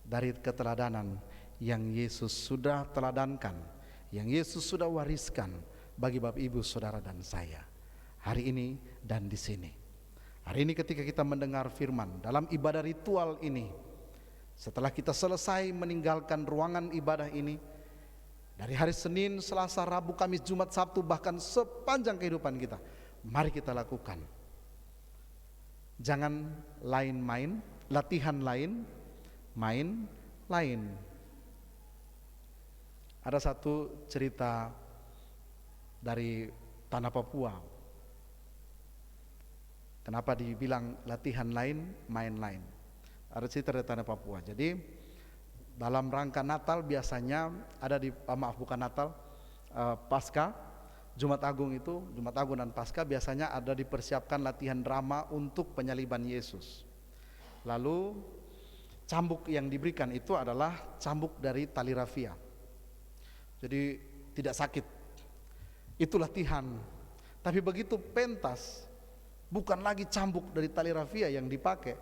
dari keteladanan yang Yesus sudah teladankan, yang Yesus sudah wariskan bagi Bapak Ibu Saudara dan saya hari ini dan di sini. Hari ini ketika kita mendengar firman dalam ibadah ritual ini, setelah kita selesai meninggalkan ruangan ibadah ini, dari hari Senin, Selasa, Rabu, Kamis, Jumat, Sabtu, bahkan sepanjang kehidupan kita, mari kita lakukan. Jangan lain main, latihan lain, main lain. Ada satu cerita dari tanah Papua. Kenapa dibilang latihan lain, main lain? Ada cerita dari tanah Papua. Jadi dalam rangka Natal biasanya ada di bukan Natal, Paskah, Jumat Agung itu, Jumat Agung dan Paskah biasanya ada dipersiapkan latihan drama untuk penyaliban Yesus. Lalu cambuk yang diberikan itu adalah cambuk dari tali rafia. Jadi tidak sakit. Itu latihan. Tapi begitu pentas, bukan lagi cambuk dari tali rafia yang dipakai,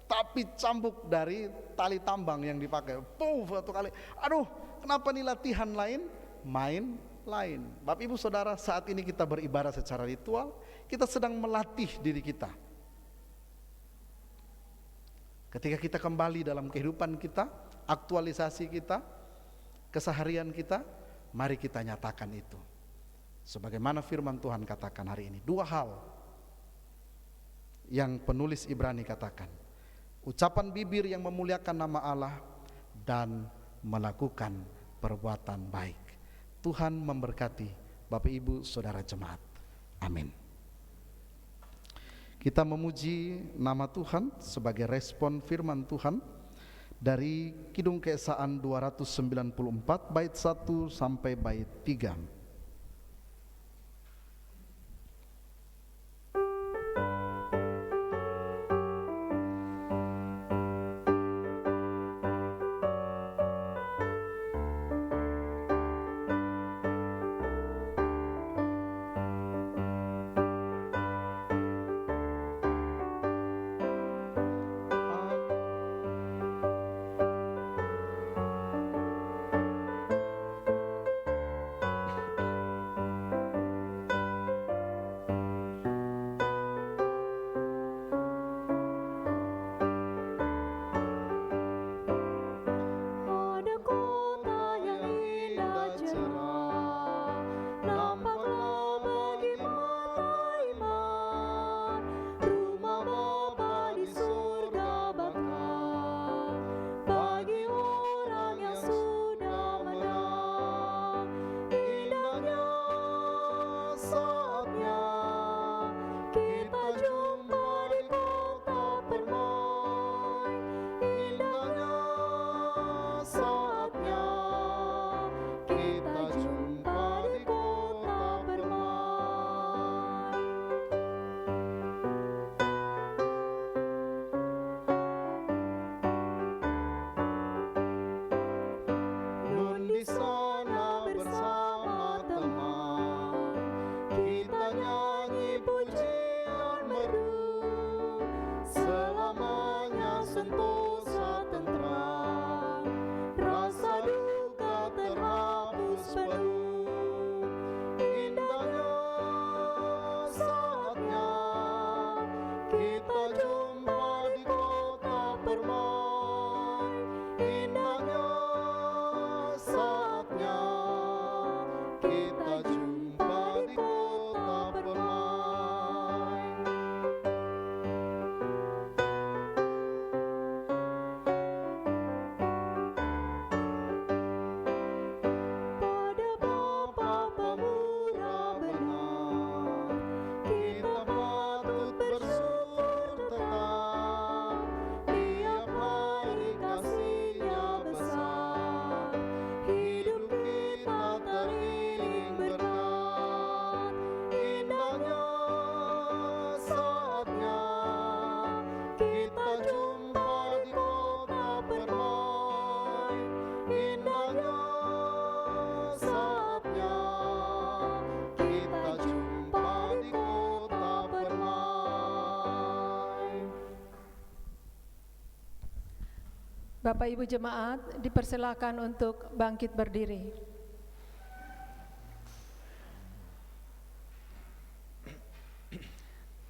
tapi cambuk dari tali tambang yang dipakai. Satu kali. Aduh, kenapa nih latihan lain, main lain? Bapak Ibu Saudara, saat ini kita beribadah secara ritual, kita sedang melatih diri kita. Ketika kita kembali dalam kehidupan kita, aktualisasi kita, keseharian kita, mari kita nyatakan itu. Sebagaimana firman Tuhan katakan hari ini, 2 hal yang penulis Ibrani katakan. Ucapan bibir yang memuliakan nama Allah dan melakukan perbuatan baik. Tuhan memberkati Bapak Ibu Saudara jemaat. Amin. Kita memuji nama Tuhan sebagai respon firman Tuhan dari Kidung Keesaan 294 bait 1 sampai bait 3. kita jumpa di kota permai. Indahnya saatnya kita jumpa di kota permai. Pada Bapa pemurah benar, kita patut bersyukur tetap. Tiap hari kasih-Nya besar, hidup kita teriring berkat. Indahnya saatnya kita jumpa di kota permai. Indahnya saatnya kita jumpa di kota permai.
Bapak Ibu jemaat dipersilakan untuk bangkit berdiri.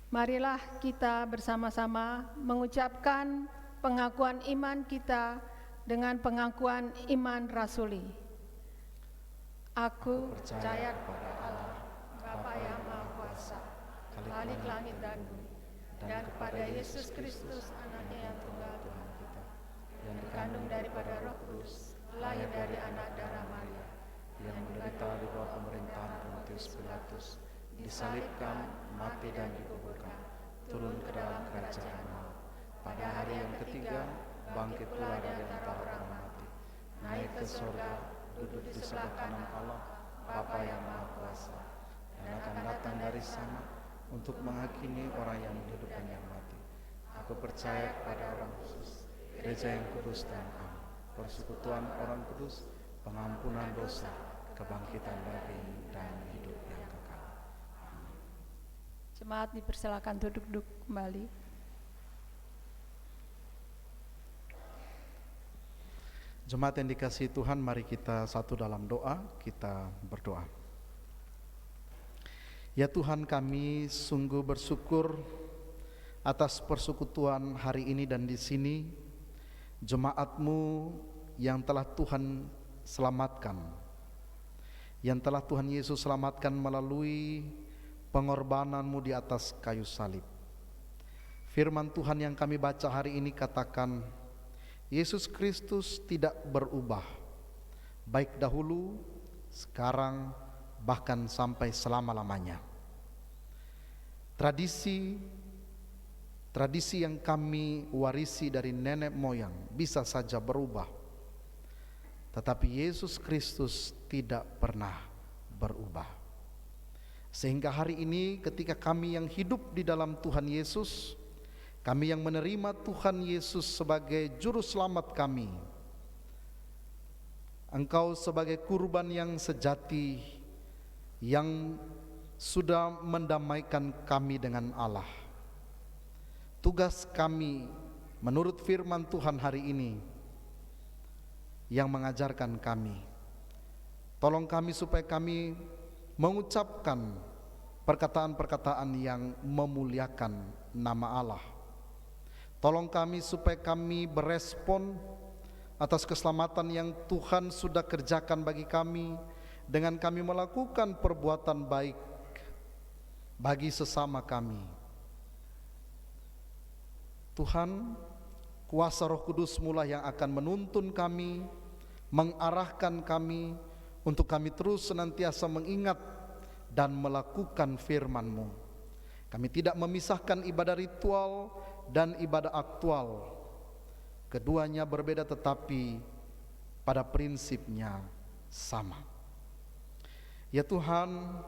Marilah kita bersama-sama mengucapkan pengakuan iman kita dengan pengakuan iman rasuli. Aku percaya kepada Allah, Bapa yang Maha Kuasa, Khalik langit dan bumi, dan kepada Yesus Kristus, Anaknya yang tunggal Tuhan kita, yang dikandung daripada Roh Kudus, lahir dari anak darah Maria, yang menderita di bawah pemerintahan Pontius Pilatus, disalibkan, mati dan dikuburkan, turun ke dalam kerajaan maut. Pada hari yang ketiga, bangkit pula dari antara orang mati, naik ke surga, duduk di sebelah kanan Allah, Bapa yang Maha Kuasa, dan akan datang dari sana untuk menghakimi orang yang hidup dan yang mati. Aku percaya kepada orang kudus, gereja yang kudus dan am, persekutuan orang kudus, pengampunan dosa, kebangkitan dari dan hidup yang kekal. Jemaat dipersilakan duduk kembali.
Jemaat yang dikasihi Tuhan, mari kita satu dalam doa, kita berdoa. Ya Tuhan, kami sungguh bersyukur atas persekutuan hari ini dan di sini, jemaat-Mu yang telah Tuhan selamatkan, yang telah Tuhan Yesus selamatkan melalui pengorbanan-Mu di atas kayu salib. Firman Tuhan yang kami baca hari ini katakan, Yesus Kristus tidak berubah, baik dahulu, sekarang, bahkan sampai selama-lamanya. Tradisi yang kami warisi dari nenek moyang bisa saja berubah, tetapi Yesus Kristus tidak pernah berubah. Sehingga hari ini ketika kami yang hidup di dalam Tuhan Yesus, kami yang menerima Tuhan Yesus sebagai juru selamat kami, Engkau sebagai kurban yang sejati yang sudah mendamaikan kami dengan Allah. Tugas kami menurut firman Tuhan hari ini yang mengajarkan kami, tolong kami supaya kami mengucapkan perkataan-perkataan yang memuliakan nama Allah. Tolong kami supaya kami berespon atas keselamatan yang Tuhan sudah kerjakan bagi kami dengan kami melakukan perbuatan baik bagi sesama kami. Tuhan, kuasa Roh Kudus mula yang akan menuntun kami, mengarahkan kami untuk kami terus senantiasa mengingat dan melakukan firman-Mu. Kami tidak memisahkan ibadah ritual dan ibadah aktual. Keduanya berbeda tetapi pada prinsipnya sama. Ya Tuhan,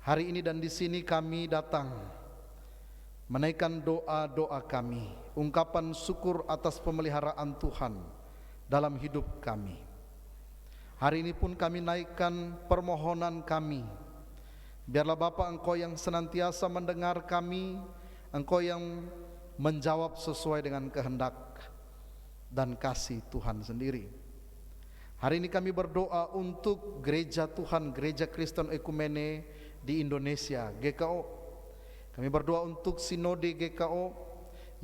hari ini dan di sini kami datang menaikkan doa-doa kami, ungkapan syukur atas pemeliharaan Tuhan dalam hidup kami. Hari ini pun kami naikkan permohonan kami. Biarlah Bapa, Engkau yang senantiasa mendengar kami, Engkau yang menjawab sesuai dengan kehendak dan kasih Tuhan sendiri. Hari ini kami berdoa untuk gereja Tuhan, Gereja Kristen Ekumene di Indonesia, GKO, Kami berdoa untuk Sinode GKO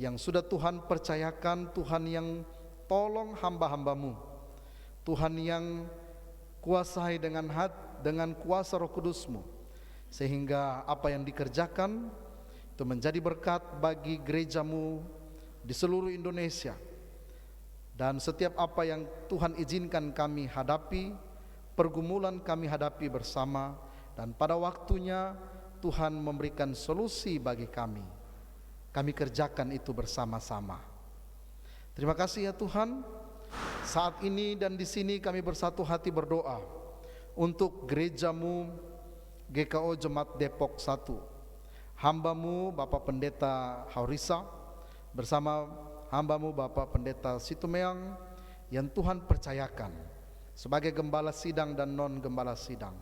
yang sudah Tuhan percayakan, Tuhan yang tolong hamba-hamba-Mu, Tuhan yang kuasai dengan kuasa Roh Kudus-Mu, sehingga apa yang dikerjakan itu menjadi berkat bagi gereja-Mu di seluruh Indonesia. Dan setiap apa yang Tuhan izinkan kami hadapi, pergumulan kami hadapi bersama, dan pada waktunya Tuhan memberikan solusi bagi kami, kami kerjakan itu bersama-sama. Terima kasih ya Tuhan. Saat ini dan di sini kami bersatu hati berdoa untuk gereja-Mu GKO Jemaat Depok 1, hamba-Mu Bapak Pendeta Haurisa bersama hamba-Mu Bapak Pendeta Situmeang yang Tuhan percayakan sebagai gembala sidang dan non gembala sidang,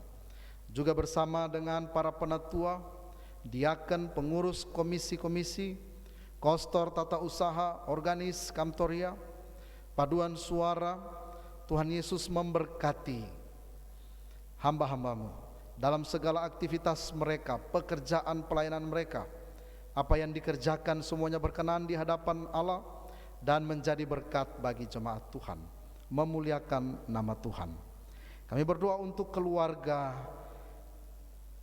juga bersama dengan para penatua, diaken, pengurus komisi-komisi, kostor tata usaha, organis, kantoria, paduan suara. Tuhan Yesus memberkati hamba-hamba-Mu dalam segala aktivitas mereka, pekerjaan pelayanan mereka. Apa yang dikerjakan semuanya berkenan di hadapan Allah dan menjadi berkat bagi jemaat Tuhan, memuliakan nama Tuhan. Kami berdoa untuk keluarga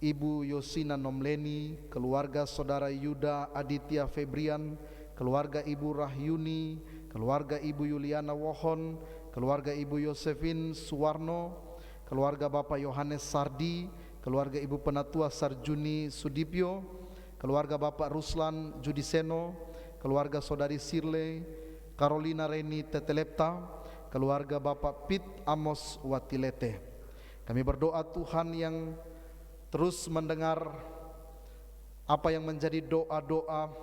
Ibu Yosina Nomleni, keluarga Saudara Yuda Aditya Febrian, keluarga Ibu Rahyuni, keluarga Ibu Yuliana Wohon, keluarga Ibu Yosefin Suwarno, keluarga Bapak Yohanes Sardi, keluarga Ibu Penatua Sarjuni Sudipyo, keluarga Bapak Ruslan Judiseno, keluarga Saudari Sirle Carolina Reni Tetelepta, keluarga Bapak Pit Amos Watilete. Kami berdoa Tuhan yang terus mendengar apa yang menjadi doa-doa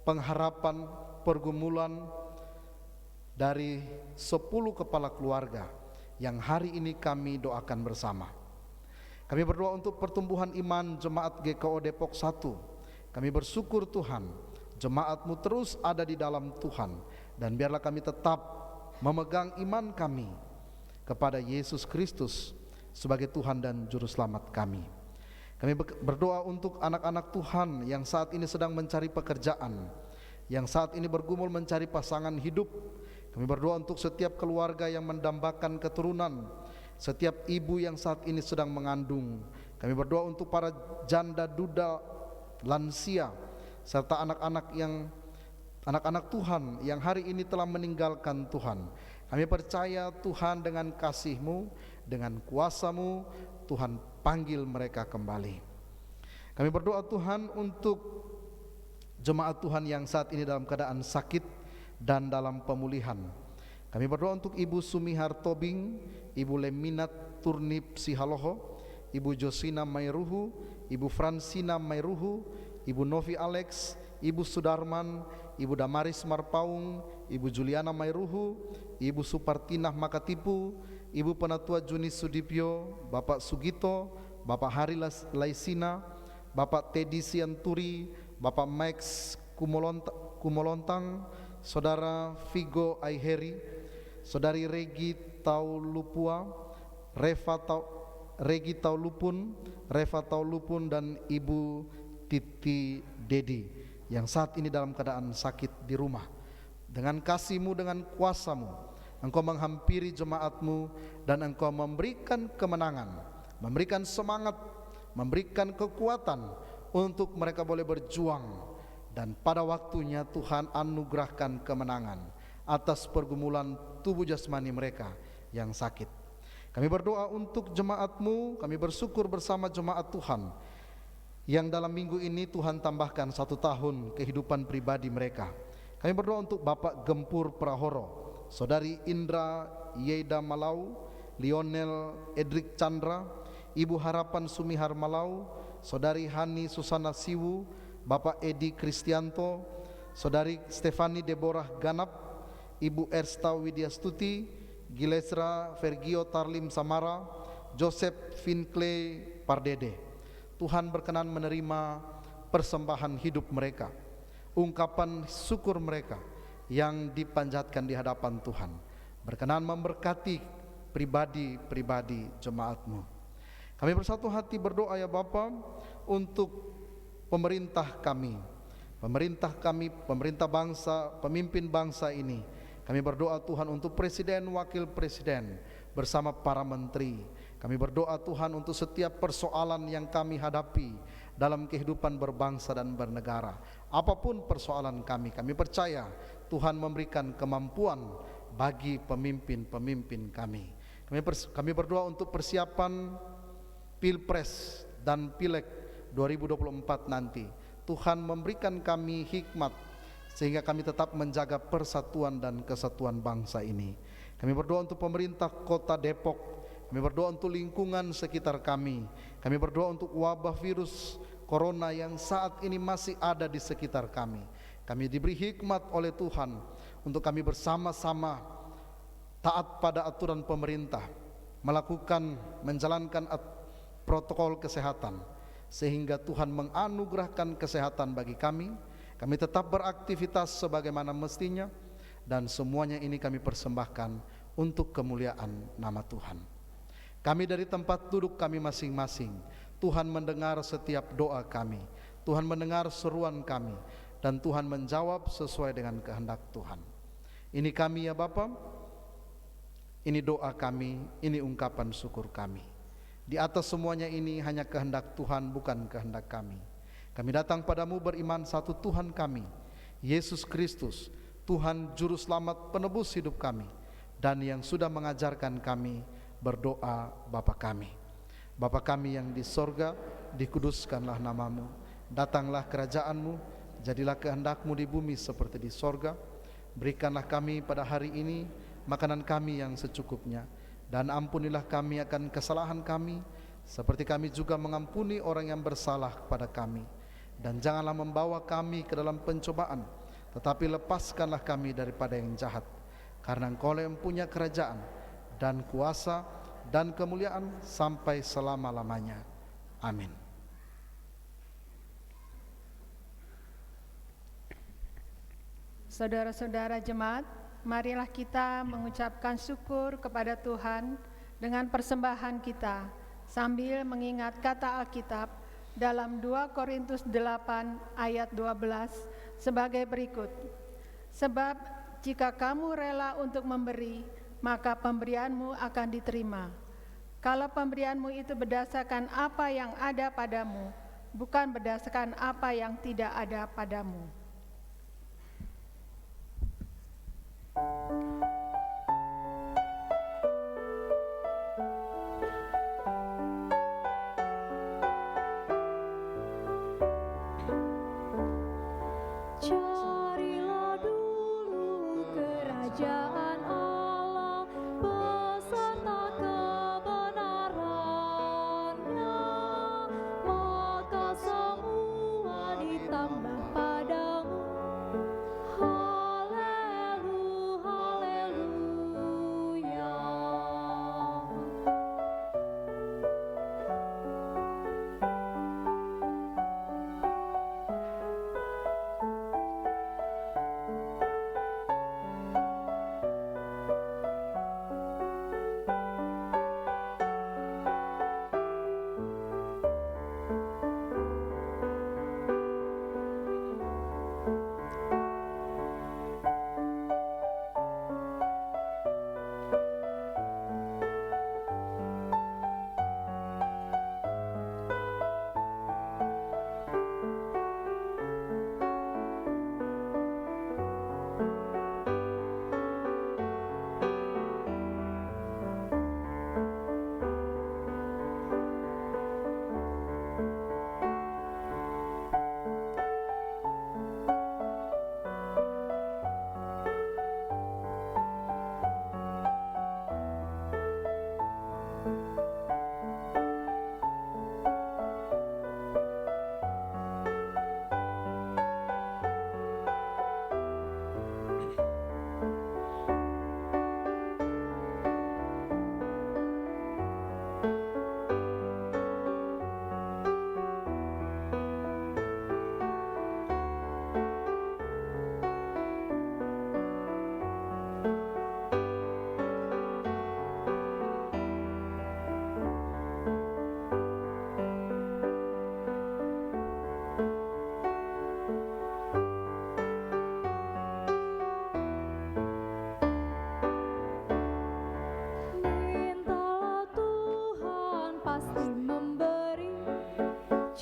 pengharapan, pergumulan dari 10 kepala keluarga yang hari ini kami doakan bersama. Kami berdoa untuk pertumbuhan iman jemaat GKO Depok 1. Kami bersyukur Tuhan, jemaat-Mu terus ada di dalam Tuhan, dan biarlah kami tetap memegang iman kami kepada Yesus Kristus sebagai Tuhan dan Juru Selamat kami. Kami berdoa untuk anak-anak Tuhan yang saat ini sedang mencari pekerjaan, yang saat ini bergumul mencari pasangan hidup. Kami berdoa untuk setiap keluarga yang mendambakan keturunan, setiap ibu yang saat ini sedang mengandung. Kami berdoa untuk para janda duda, lansia, serta anak-anak Tuhan yang hari ini telah meninggalkan Tuhan. Kami percaya Tuhan dengan kasih-Mu, dengan kuasa-Mu, Tuhan panggil mereka kembali. Kami berdoa Tuhan untuk jemaat Tuhan yang saat ini dalam keadaan sakit dan dalam pemulihan. Kami berdoa untuk Ibu Sumihar Tobing, Ibu Leminat Turnip Sihaloho, Ibu Josina Mairuhu, Ibu Fransina Mairuhu, Ibu Novi Alex, Ibu Sudarman, Ibu Damaris Marpaung, Ibu Juliana Mairuhu, Ibu Supartinah Makatipu, Ibu Penatua Juni Sudipyo, Bapak Sugito, Bapak Hari Laisina, Bapak Teddy Sianturi, Bapak Max Kumolontang, Saudara Vigo Aiheri, Saudari Regi Taulupua, Regi Taulupun, Reva Taulupun, dan Ibu Titi Dedi yang saat ini dalam keadaan sakit di rumah. Dengan kasih-Mu, dengan kuasa-Mu, Engkau menghampiri jemaat-Mu dan Engkau memberikan kemenangan, memberikan semangat, memberikan kekuatan untuk mereka boleh berjuang, dan pada waktunya Tuhan anugerahkan kemenangan atas pergumulan tubuh jasmani mereka yang sakit. Kami berdoa untuk jemaat-Mu, kami bersyukur bersama jemaat Tuhan yang dalam minggu ini Tuhan tambahkan 1 tahun kehidupan pribadi mereka. Kami berdoa untuk Bapak Gempur Prahoro, Saudari Indra Yeda Malau, Lionel Edrik Chandra, Ibu Harapan Sumihar Malau, Saudari Hani Susana Siwu, Bapak Edi Kristianto, Saudari Stefani Deborah Ganap, Ibu Ersta Widyastuti, Gilesra Vergio Tarlim Samara, Joseph Finkle Pardede. Tuhan berkenan menerima persembahan hidup mereka, ungkapan syukur mereka yang dipanjatkan di hadapan Tuhan. Berkenan memberkati pribadi-pribadi jemaat-Mu. Kami bersatu hati berdoa ya Bapa untuk pemerintah kami, pemerintah bangsa, pemimpin bangsa ini. Kami berdoa Tuhan untuk presiden, wakil presiden, bersama para menteri. Kami berdoa Tuhan untuk setiap persoalan yang kami hadapi dalam kehidupan berbangsa dan bernegara. Apapun persoalan kami percaya Tuhan memberikan kemampuan bagi pemimpin-pemimpin kami. Kami berdoa untuk persiapan Pilpres dan Pileg 2024 nanti. Tuhan memberikan kami hikmat sehingga kami tetap menjaga persatuan dan kesatuan bangsa ini. Kami berdoa untuk pemerintah Kota Depok. Kami berdoa untuk lingkungan sekitar kami. Kami berdoa untuk wabah virus corona yang saat ini masih ada di sekitar kami. Kami diberi hikmat oleh Tuhan untuk kami bersama-sama taat pada aturan pemerintah, menjalankan protokol kesehatan, sehingga Tuhan menganugerahkan kesehatan bagi kami. Kami tetap beraktivitas sebagaimana mestinya, dan semuanya ini kami persembahkan untuk kemuliaan nama Tuhan. Kami dari tempat duduk kami masing-masing, Tuhan mendengar setiap doa kami, Tuhan mendengar seruan kami, dan Tuhan menjawab sesuai dengan kehendak Tuhan. Ini kami ya Bapa, ini doa kami, ini ungkapan syukur kami. Di atas semuanya ini hanya kehendak Tuhan, bukan kehendak kami. Kami datang padamu beriman satu Tuhan kami, Yesus Kristus, Tuhan Juru Selamat penebus hidup kami, dan yang sudah mengajarkan kami berdoa Bapa kami. Bapa kami yang di sorga, dikuduskanlah namamu, datanglah kerajaanmu, jadilah kehendakmu di bumi seperti di sorga. Berikanlah kami pada hari ini makanan kami yang secukupnya, dan ampunilah kami akan kesalahan kami, seperti kami juga mengampuni orang yang bersalah kepada kami. Dan janganlah membawa kami ke dalam pencobaan, tetapi lepaskanlah kami daripada yang jahat. Karena Engkau yang punya kerajaan dan kuasa dan kemuliaan sampai selama-lamanya. Amin.
Saudara-saudara jemaat, marilah kita mengucapkan syukur kepada Tuhan dengan persembahan kita, sambil mengingat kata Alkitab dalam 2 Korintus 8 ayat 12 sebagai berikut. Sebab jika kamu rela untuk memberi, maka pemberianmu akan diterima. Kalau pemberianmu itu berdasarkan apa yang ada padamu, bukan berdasarkan apa yang tidak ada padamu.
Carilah dulu kerajaan Allah beserta kebenarannya, maka semua ditambah padamu. Haleluya, haleluya.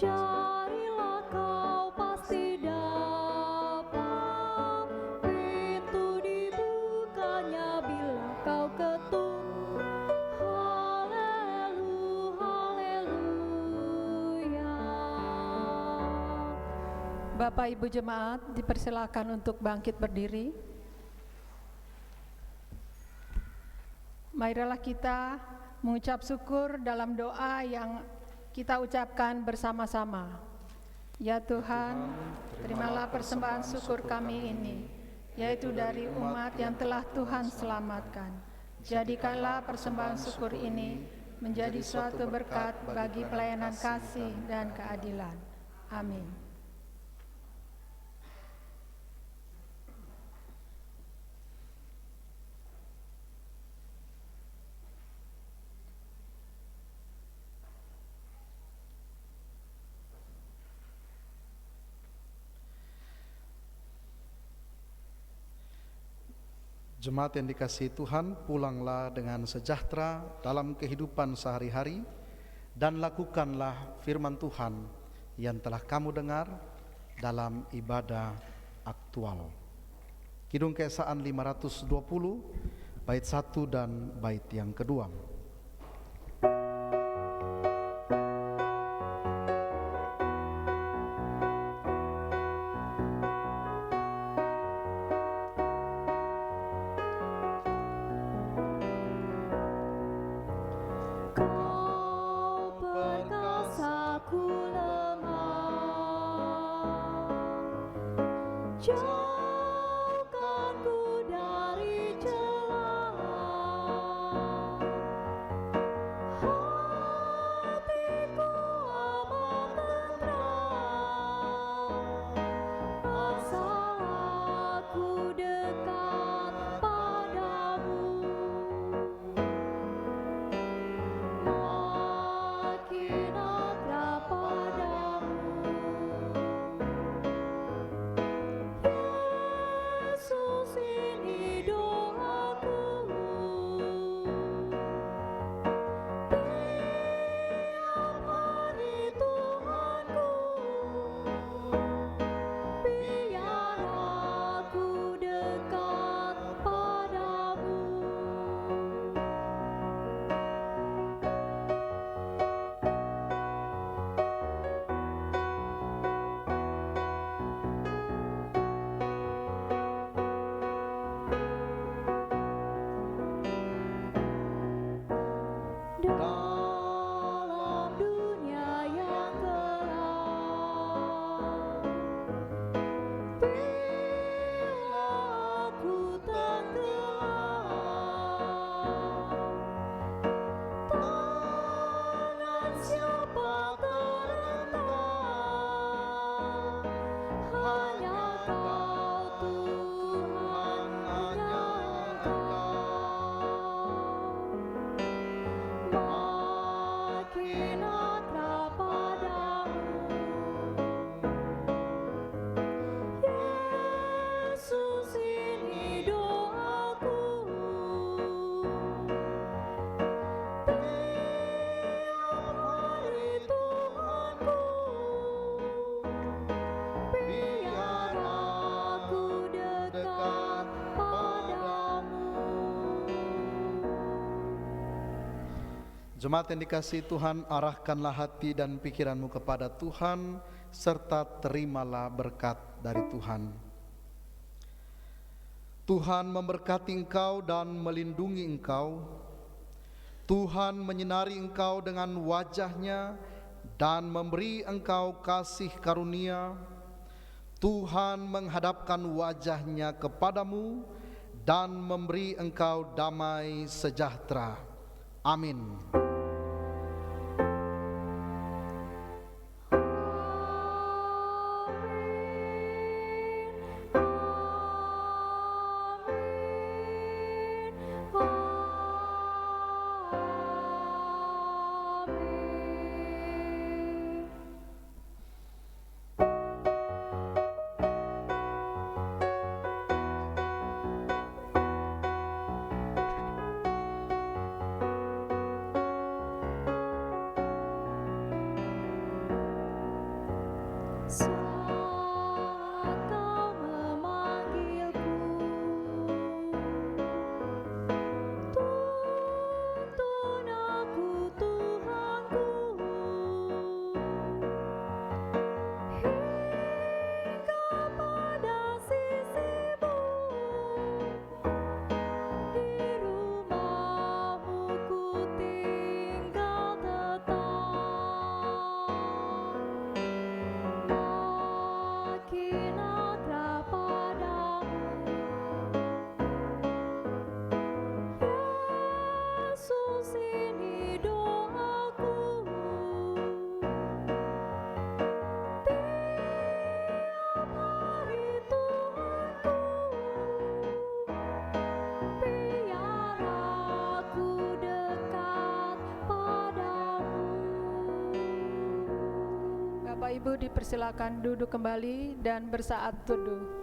Carilah kau pasti dapat, pintu dibukanya bila kau ketuk. Haleluya.
Bapak Ibu jemaat dipersilakan untuk bangkit berdiri. Marilah kita mengucap syukur dalam doa yang kita ucapkan bersama-sama. Ya Tuhan, terimalah persembahan syukur kami ini, yaitu dari umat yang telah Tuhan selamatkan. Jadikanlah persembahan syukur ini menjadi suatu berkat bagi pelayanan kasih dan keadilan. Amin.
Jemaat yang dikasihi Tuhan, pulanglah dengan sejahtera dalam kehidupan sehari-hari dan lakukanlah firman Tuhan yang telah kamu dengar dalam ibadah aktual. Kidung Keesaan 520, bait 1 dan bait yang kedua.
Kau perkasa, ku lemah, jauhkan ku dari celah. Hatiku amat tentram, asal aku dekat padamu. Makin akrab padamu, Yesus, ini doaku. Tiap hari Tuhanku, biar aku dekat padamu. Dalam dunia yang gelap, bila aku tenggelam, tangan siapa terentang, hanya Kau Tuhan, hanya Engkau. Makin akrab padamu, Yesus, ini doaku. Tiap hari Tuhanku, biar aku dekat padamu.
Jemaat yang dikasihi Tuhan, arahkanlah hati dan pikiranmu kepada Tuhan, serta terimalah berkat dari Tuhan. Tuhan memberkati engkau dan melindungi engkau. Tuhan menyinari engkau dengan wajah-Nya dan memberi engkau kasih karunia. Tuhan menghadapkan wajah-Nya kepadamu dan memberi engkau damai sejahtera. Amin.
Ibu dipersilakan duduk kembali dan bersaat teduh.